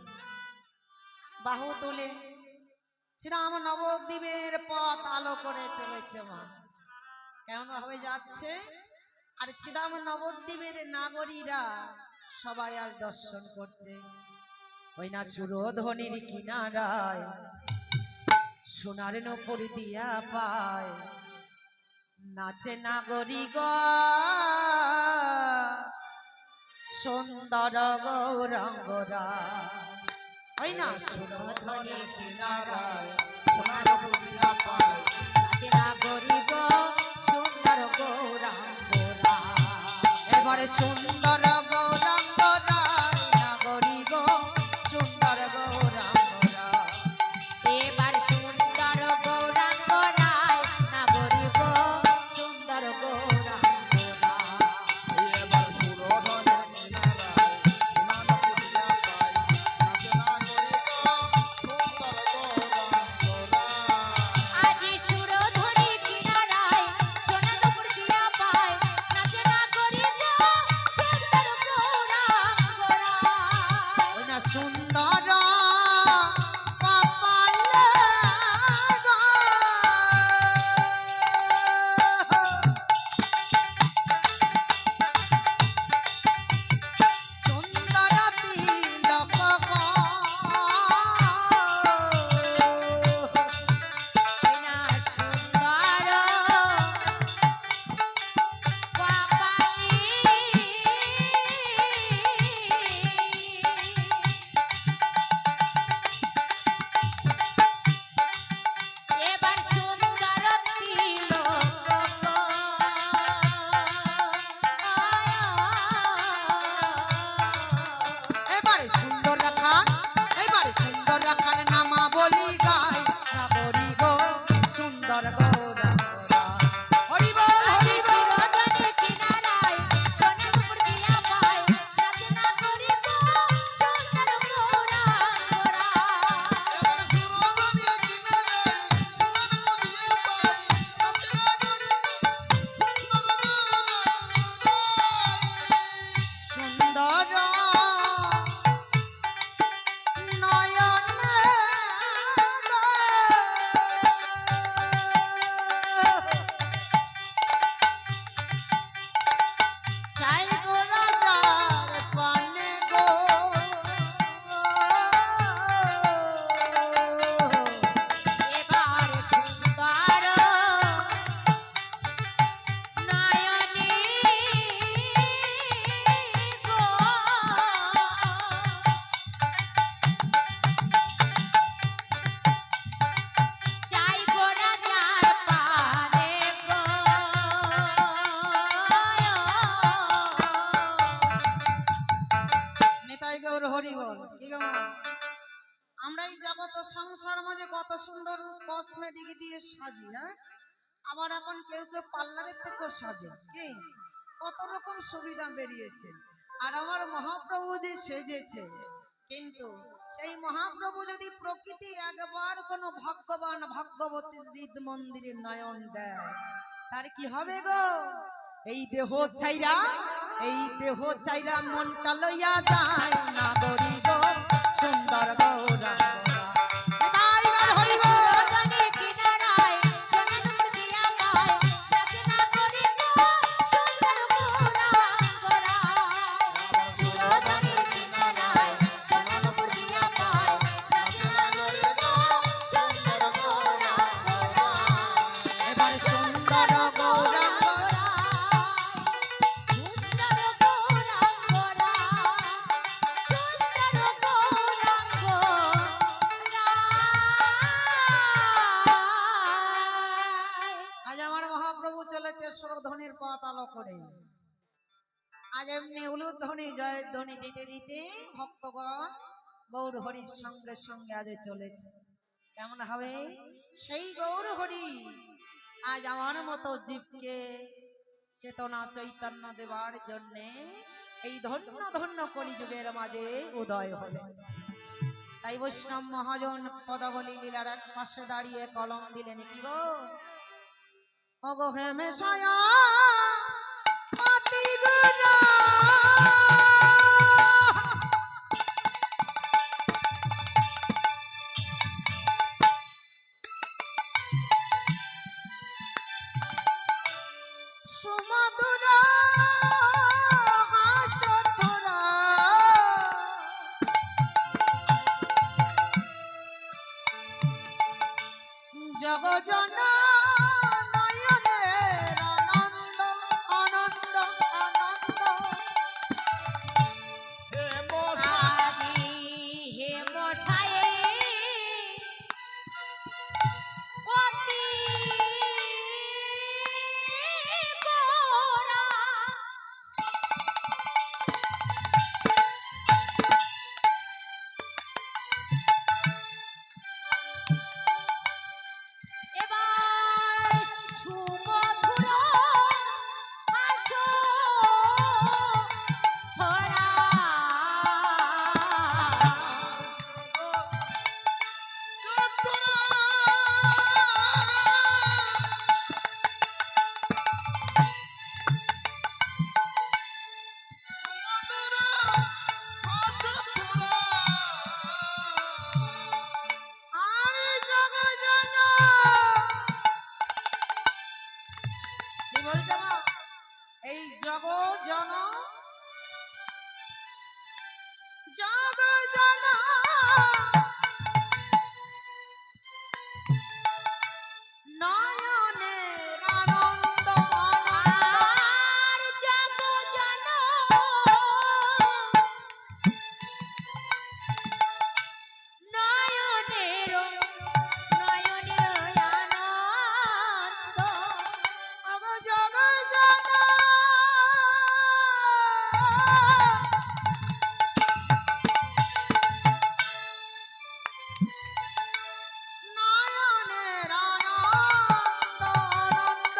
বাহু তুলে শ্রীরাম নবদ্বীপের পথ আলো করে চলেছে মা। কেমন ভাবে যাচ্ছে, আর শ্রীরাম নবদ্বীপের নাগরীরা সবাই আর দর্শন করছে। ওই না সুরধ্বনির কিনারায় সোনার নপুর দিয়া পায়, নাচে নাগরিক সুন্দর গৌরাঙ্গরা। ওই না সুরধ্বনি কিনারায় সোনার পুরিয়া পায়, নাচে নাগরিক সুন্দর গৌরাঙ্গরা। এবারে সুন্দর গৌরাঙ্গরা, নাগরিক সুন্দর গৌরাঙ্গরা। এবার সুন্দর গৌরাঙ্গরায় নাগরিক সুন্দর গৌরাঙ্গরা। এবার সুরধনের কিনারায় সোনার পুরিয়া পায়, নাচে নাগরিক সুন্দর গৌরাঙ্গরা। আজি সুরধ্বনি কিনারায় সোনাদপুর দিয়া পায়, নাচে নাগরিক সুন্দর গৌরাঙ্গরা। ওই না সুন্দর কপাল গো, সুন্দর তিলক গো, না সুন্দর কপালি এবার সুন্দর তিলক এবারে সুন্দর রাখান, এবারে সুন্দর রাখান নামা বলি গায়, নাগরি গো সুন্দর গৌরাঙ্গরা। হরি বল আজি হরি বল। সুরধ্বনি কিনারায় সোনাদপুর দিয়া পায়, নাচে নাগরিক সুন্দর গৌরাঙ্গরা। এবার সুরধনের কিনারায় সোনার পুরিয়া পায়, নাচে নাগরিক সুন্দর গৌরাঙ্গরা। সুন্দর নয়ন গো, চাই গো রাজার পানে গো, এবার সুন্দর নয়নী গো, চাই গো রাজার পানে গো। নিতাই গৌর হরি বল। কি গো মা? আমরা এই জগৎ সংসার মাঝে কত সুন্দর কসমেটিক দিয়ে সাজি, হ্যাঁ, আবার এখন কেউ কেউ পার্লারের থেকেও সাজে, কি কত রকম সুবিধা বেরিয়েছে। আর আমার মহাপ্রভু যে সেজেছে, কিন্তু সেই মহাপ্রভু যদি প্রকৃতি একবার কোনো ভগবান ভগবতীর হৃদ মন্দিরে নয়ন দেয়, তার কি হবে গো? এই দেহ চাইরা, এই দেহ চাইরা মনটা লইয়া যায়, নাগরি গো সুন্দর গৌরাঙ্গরা। নিতাই গৌর হরি বল। সুরধ্বনি কিনারায় সোনাদপুর দিয়া পায়, নাচে নাগরিক সুন্দর গৌরাঙ্গরা। সুরধ্বনি কিনারায় সোনাদপুর দিয়া পায়, নাচে নাগরিক সুন্দর গৌরাঙ্গরা। এবার সুন্দর গৌরাঙ্গরা, সুন্দর গৌরাঙ্গরা, সুন্দর গৌরাঙ্গরা। আজ আমার মহাপ্রভু চলেছে সুরধ্বনির পথ আলো করে। আজ এমনি উলুধ্বনি জয়ধ্বনি দিতে দিতে ভক্তগণ গৌর হরির সঙ্গে সঙ্গে আজ চলেছে। কেমন হবে সেই গৌর হরি আজ আমার মতো জীবকে চেতনা চৈতন্য দেবার জন্যে এই ধন্য ধন্য কলিযুগের মাঝে উদয় হলেন। তাই বৈষ্ণব মহাজন পদাবলী লীলার এক পাশে দাঁড়িয়ে কলম দিলেন, কি গো ওগো হে মেশায়া পাতি গুনা সুমধুর হাস তোরা জগজন নয়নের আনন্দ আনন্দ আনন্দ হে মশাই আদি হে মশায়ে অতি গোরা এবার সুমধুর হাসো ধরা আর জগজন কি বলছে মা এই জগজন জগজন নয়নের আনন্দ আর জগজন নয়নের নয়নের আনন্দ জগজন নয়নের আনন্দ আনন্দ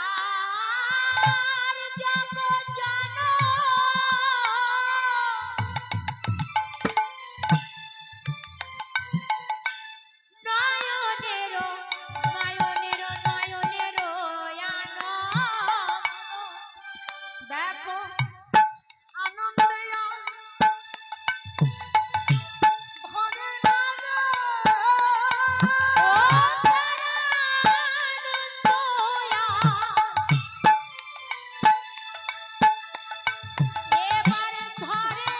আর জগজন নয়নের নয়নের নয়নের আনন্দ দেখো আনন্দে ভরে না ও তারা এবারে ধরে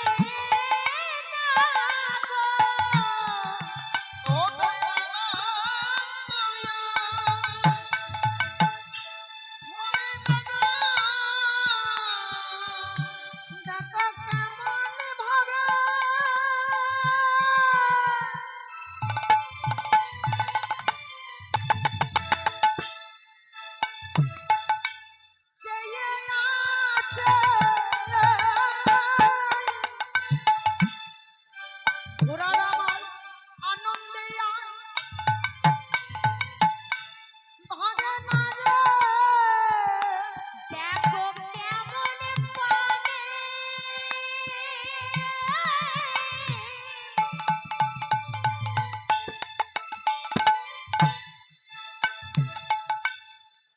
না গো দেখো কেমন ভাবে চেয়ে আছে ঘোড়ার আমার আনন্দে ভরে না রে দেখো কেমন পানে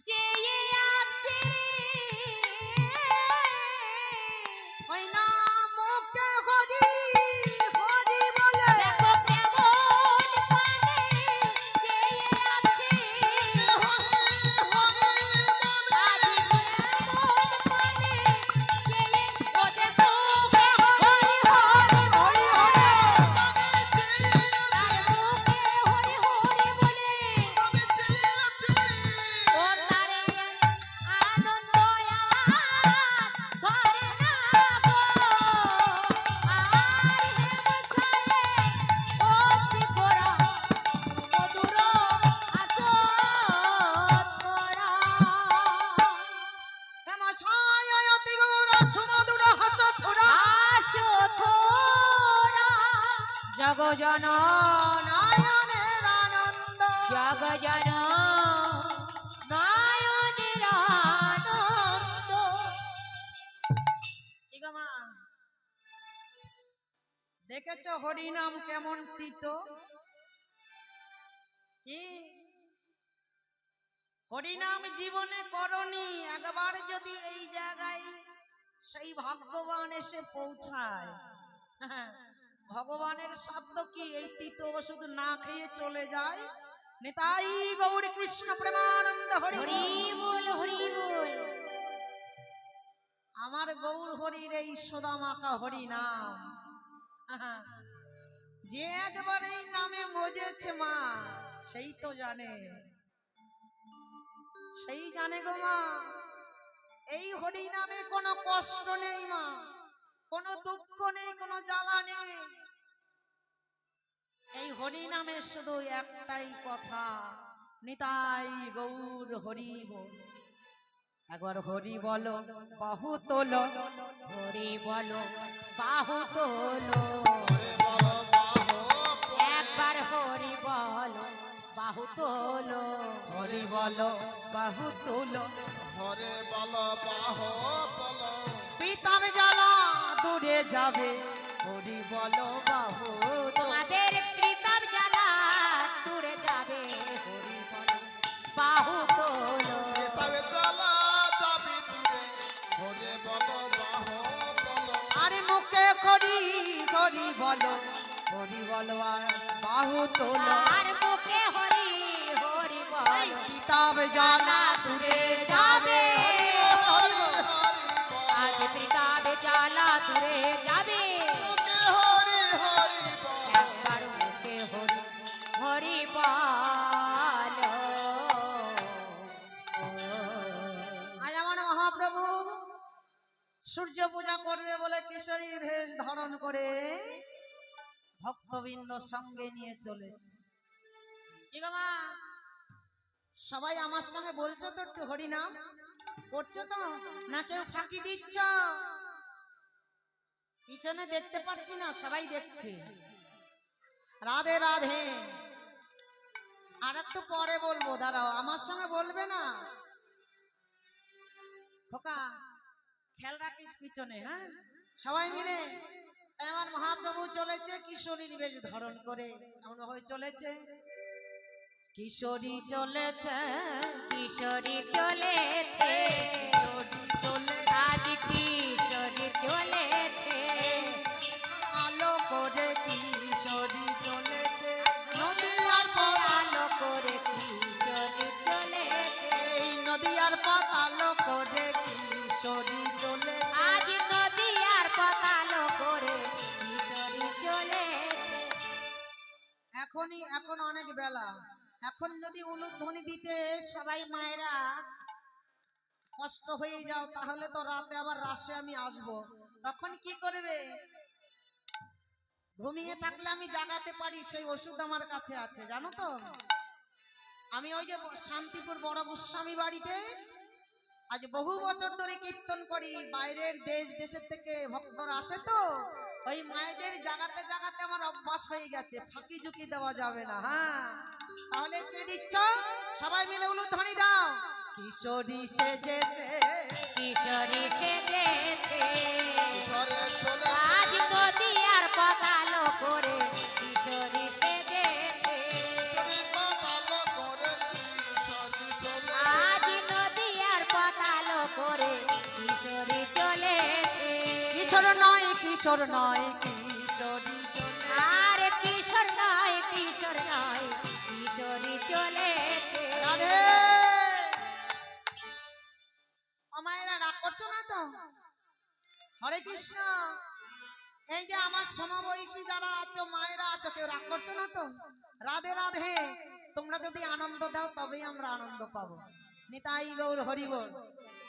চেয়ে আছে ওই না মুখে হরি হরি বলে দেখো কেমন পানে চেয়ে আছে আদি কেমন পানে চেয়ে ও দেখো হরি হরি হরি হরি তার মুখে হরি হরি বলে ও তারে আনন্দ আর ধরে না গো আর হে মশায়ে অতি গোরা মধুর আছো তোরা হেমশায় অতি গৌর সুমধুর হাস তোরা আসো তোরা জগজন নয়নের আনন্দ জগজন নয়নের আনন্দ ঠিক মা দেখেছ হরিনাম কেমন তিত কি হরিনাম জীবনে করনি একবার যদি এই জায়গায় সেই ভগবান এসে পৌঁছায় ভগবানের সাধ্য কি এই তিত ওষুধ না খেয়ে চলে যায় নিতাই গৌর কৃষ্ণ প্রেমানন্দ হরি হরি বল হরি বল আমার গৌর হরির এই সোদামাখা হরি নাম যে একবার এই নামে মজেছে মা সেই তো জানে, সেই জানে গো মা। এই হরি নামে কোনো কষ্ট নেই মা, কোনো দুঃখ নেই, কোনো জ্বালা নেই। এই হরি নামে শুধু একটাই কথা, নিতাই গৌর হরি বল। একবার হরি বলো বাহু তোলো, হরি বলো বাহু তোলো, হরে বলো বাহো একবার হরি বলো বাহু তোলো, হরি বলো বাহু তোলো। হরে বলো বাহো তলো পিতাম জ্বালা দূরে যাবে, হরি বলো বাহু তোলো। তোমাদের কৃতব জ্বালা দূরে যাবে, হরি বলো বাহু তোলো, তবে তলা যাবি দূরে হরে বলো বাহো তলো আরে মুখে হরি হরি বলো, হরি বলো আর বাহু তোলো। আর মুখে হরি হরি বলো, পিতাম জ্বালা দূরে যাবে, হরি বলো। আজ কৃতব জ্বালা দূরে যাবে, মুখে হরি হরি বলো একবার মুখে হরি হরি বলো। আজ আমার মহাপ্রভু সূর্য পূজা করবে বলে কিশোরী ভেষ ধারণ করে ভক্তবৃন্দ সঙ্গে নিয়ে চলেছে। কি গো মা, সবাই আমার সঙ্গে বলছো তো একটু হরিনাম করছো তো, না কেউ ফাঁকি দিচ্ছ? পিছনে দেখতে পাচ্ছি না, সবাই দেখছে। রাধে রাধে। আর একটু পরে বলবো, দাঁড়াও, আমার সঙ্গে বলবে না? খোকা খেয়াল রাখিস পিছনে, হ্যাঁ সবাই মিলে। এমন মহাপ্রভু চলেছে কিশোরীর বেশ ধারণ করে, কেমন হয়ে চলেছে? কিশোরী চলেছে, কিশোরী চলেছে, কিশোরী চলে আজ কিশোরী চলেছে, আলো করে কিশোরী চলেছে, নদী নদী আর পথ আলো করে কিশোরী চলেছে, এই নদী আর পথ আলো করে কিশোরী চলে। আজ নদী আর পথ আলো করে কিশোরী চলেছে। এখন অনেক বেলা, এখন যদি উলুধ্বনি দিতে সবাই মায়েরা কষ্ট হয়ে যাও, তাহলে তো রাতে আবার রাসে আমি আসব, তখন কি করবে? ঘুমিয়ে থাকলে আমি জাগাতে পারি, সেই ওষুধ আমার কাছে আছে, জানো তো। আমি ওই যে শান্তিপুর বড় গোস্বামী বাড়িতে আজ বহু বছর ধরে কীর্তন করি, বাইরের দেশ দেশের থেকে ভক্তরা আসে তো, ওই মায়েদের জাগাতে জাগাতে আমার অভ্যাস হয়ে গেছে, ফাঁকি ঝুঁকি দেওয়া যাবে না। হ্যাঁ, তাহলে কে দিচ্ছ? সবাই মিলে উলুধ্বনি দাও। কিশোরী সেজেছে, কিশোরী সেজেছে, কিশোরে চলে আজ নদী আর পথ আলো করে কিশোরী সেজেছে, তুমি পাতালো করে কিশোরী চলে আজ নদী আর পথ আলো করে কিশোরী চলেছে, কিশোর নয় কিশোর নয় কিশোরী চলে। আর কিশোর নয় কিশোর নয় কিশোরী চলেছে। রাধে। ও মায়েরা রাগ করছো না তো? হরে কৃষ্ণ। এই যে আমার সমবয়সী যারা আছো, মায়েরা আছো, কেউ রাগ করছো না তো? রাধে রাধে। তোমরা যদি আনন্দ দাও তবেই আমরা আনন্দ পাবো। নিতাই গৌর হরি বল।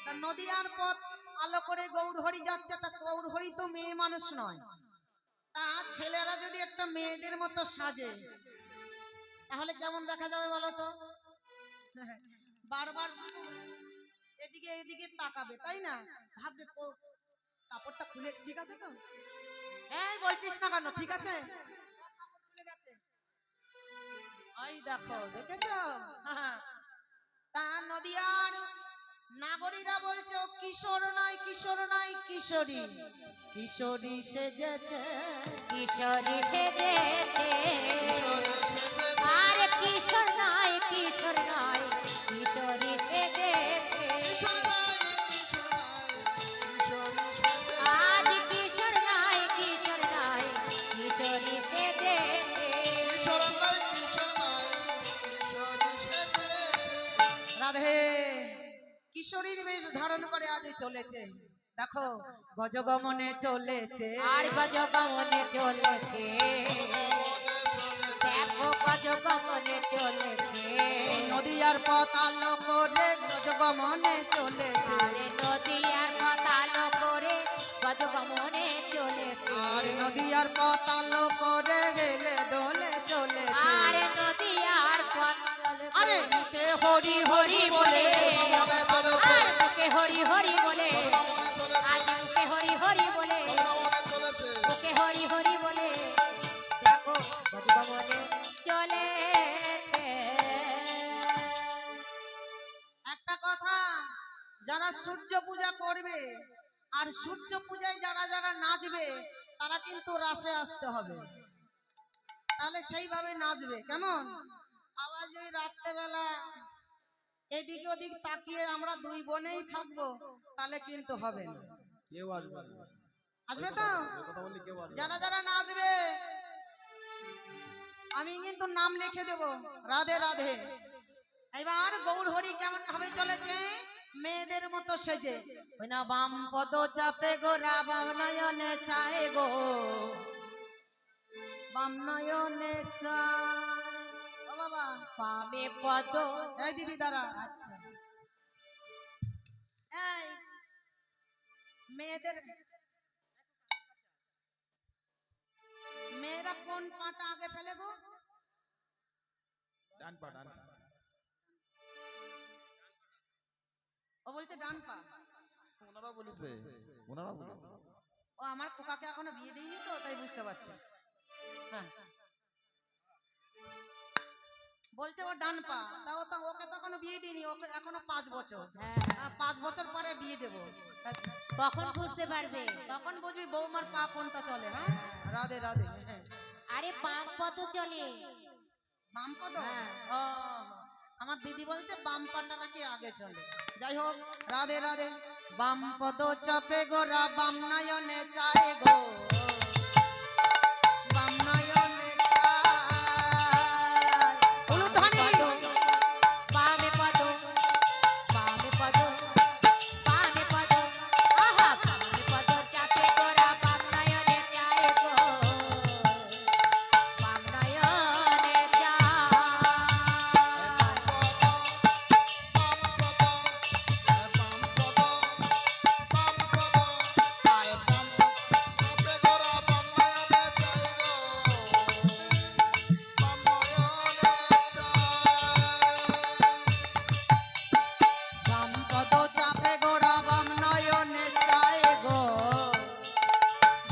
তা নদী আর পথ আলো করে গৌর হরি যাচ্ছে, তা গৌর হরি তো মেয়ে মানুষ নয়। তা ছেলেরা যদি একটা মেয়েদের মতো সাজে তাহলে কেমন দেখা যাবে বলো তো? বারবার শুধু এদিকে এদিকে তাকাবে, তাই না? ভাববে কাপড়টা খুলে ঠিক আছে তো? এই বলছিস না কেন? ঠিক আছে, কাপড় খুলে গেছে। ওই দেখো, দেখেছো? তা নদিয়ার নাগরীরা বলছে ও কিশোর নয় কিশোর নয় কিশোরী, কিশোরী সেজেছে। কিশোরী সেজেছে, কিশোরে সেজে আর কিশোর নয় কিশোর নয় কিশোরী সেজেছে, কিশোর নাই কিশোরী সেজে আজ কিশোর নয় কিশোর নয় কিশোরী সেজেছে, কিশোর নাই কিশোরী সেজে রাধে। কিশোরীর বেশ ধারণ করে আজ চলেছে। দেখো গজগমনে চলেছে আর গজগমনে চলেছে, দেখো গজগমনে চলেছে, নদীয়ার পথ আলো করে গজগমনে চলেছে আরে নদীয়ার পাতাল করে গজগমনে চলেছে, আর নদীয়ার পথ আলো করে হেলে দোলে চলেছে আরে নদীয়ার পাতাল আরে মুখে হরি হরি বলে আর মুখে হরি হরি বলে, আজ মুখে হরি হরি বলে, মুখে হরি হরি বলে, দেখো গজগমনে চলেছে। একটা কথা, যারা সূর্য পূজা করবে আর সূর্য পূজায় যারা যারা নাচবে তারা কিন্তু রাসে আসতে হবে, তাহলে সেইভাবে নাচবে। কেমন? আবার যদি রাত্রেবেলা এদিক ওদিক তাকিয়ে আমরা দুই বোনেই থাকবো তাহলে কিন্তু হবে না। কেউ আসবে না। আসবে তো? এই কথা বললে কেউ আসবে না। যারা যারা নাচবে আমি কিন্তু নাম লিখে দেব, রাধে রাধে। এবার গৌর হরি কেমন ভাবে চলেছে? মেয়েদের মতো সেজে, ওই না বাম পদ চাপে গো বাম নয়নে চায় গো, বাম নয়নে চায়। ও বাবা, পামে পদ, এই দিদি দাঁড়া। আচ্ছা এই মেয়েদের, মেয়েরা কোন পাটা আগে ফেলে গো? ডান পা, ডান পা। ও বলছে ডান পা। ওনারা বলেছে, ওনারা বলেছে। ও আমার খোকাকে এখনো বিয়ে দিইনি তো তাই বুঝতে পারছি। হ্যাঁ বলছে ও ডান পা, তাও তো ওকে তো এখনো বিয়ে দিইনি, ওকে এখনো 5 বছর। হ্যাঁ, হ্যাঁ। 5 বছর পরে বিয়ে দেবো, তখন বুঝতে পারবে। তখন বুঝবি বৌমার পা কোনটা চলে। হ্যাঁ রাধে রাধে। হ্যাঁ আরে বাম পদ চলে, বাম পা তো? হ্যাঁ। ও, আমার দিদি বলছে বাম পাটা নাকি আগে চলে। যাই হোক, রাধে রাধে। বাম পদ চাপে গোরা বাম নয়নে চায় গো, বাম নয়নে চায়। উলুধ্বনি। বামে পদ, বামে পদ, বামে পদ, আহা বামে পদ চাপে গোরা বাম নয়নে চায় গো, বাম নয়নে চায়। বাম পদ চাপে গোরা বাম নয়নে চায় গো,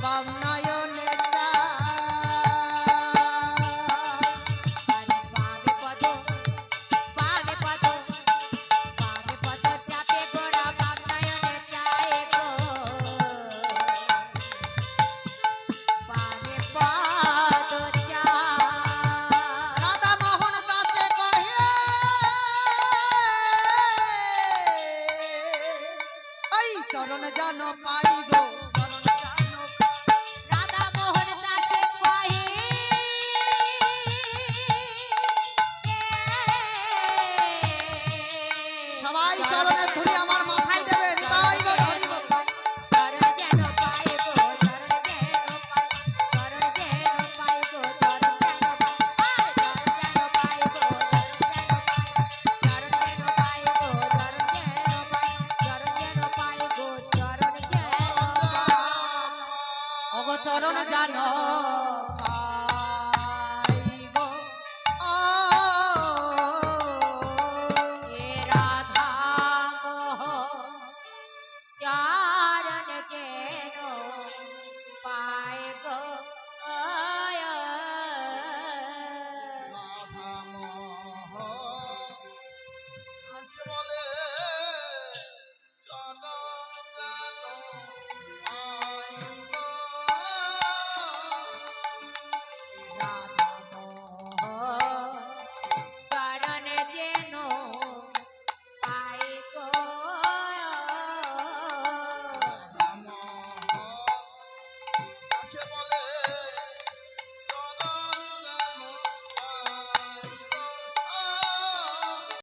বাম নয়নে চায়। আরে বামে পদ, বামে পদ, বামে পদ চাপে গোরা বাম নয়নে চায় গো, বামে পদ চায়। রাধা মোহন দাসে কহে, এই চরণ জানো পাই গো, চরণ জানো রাধা মোহন দাসে কহে, সবাই চরণের ধুলি আমার মাথায় দেবে। হৃদয় গো হরি গো। চরণ যেন পাই গো, চরণ যেন পাই, চরণ যেন পাই গো, চরণ যেন পাই, আর চরণ যেন পাই গো, চরণ যেন পাই, চরণ যেন পাই গো, চরণ যেন পাই, চরণ যেন পাই গো, চরণ যেন পাই। ওগো চরণ জানো পাই গো, ও এ রাধা মোহন চরণ যেন পাই গো, রাধা মোহন বলে চরণ জানো আই গো। রাধা মোহন চরণ যেন পাই গো। রাধা মোহন আছে বলে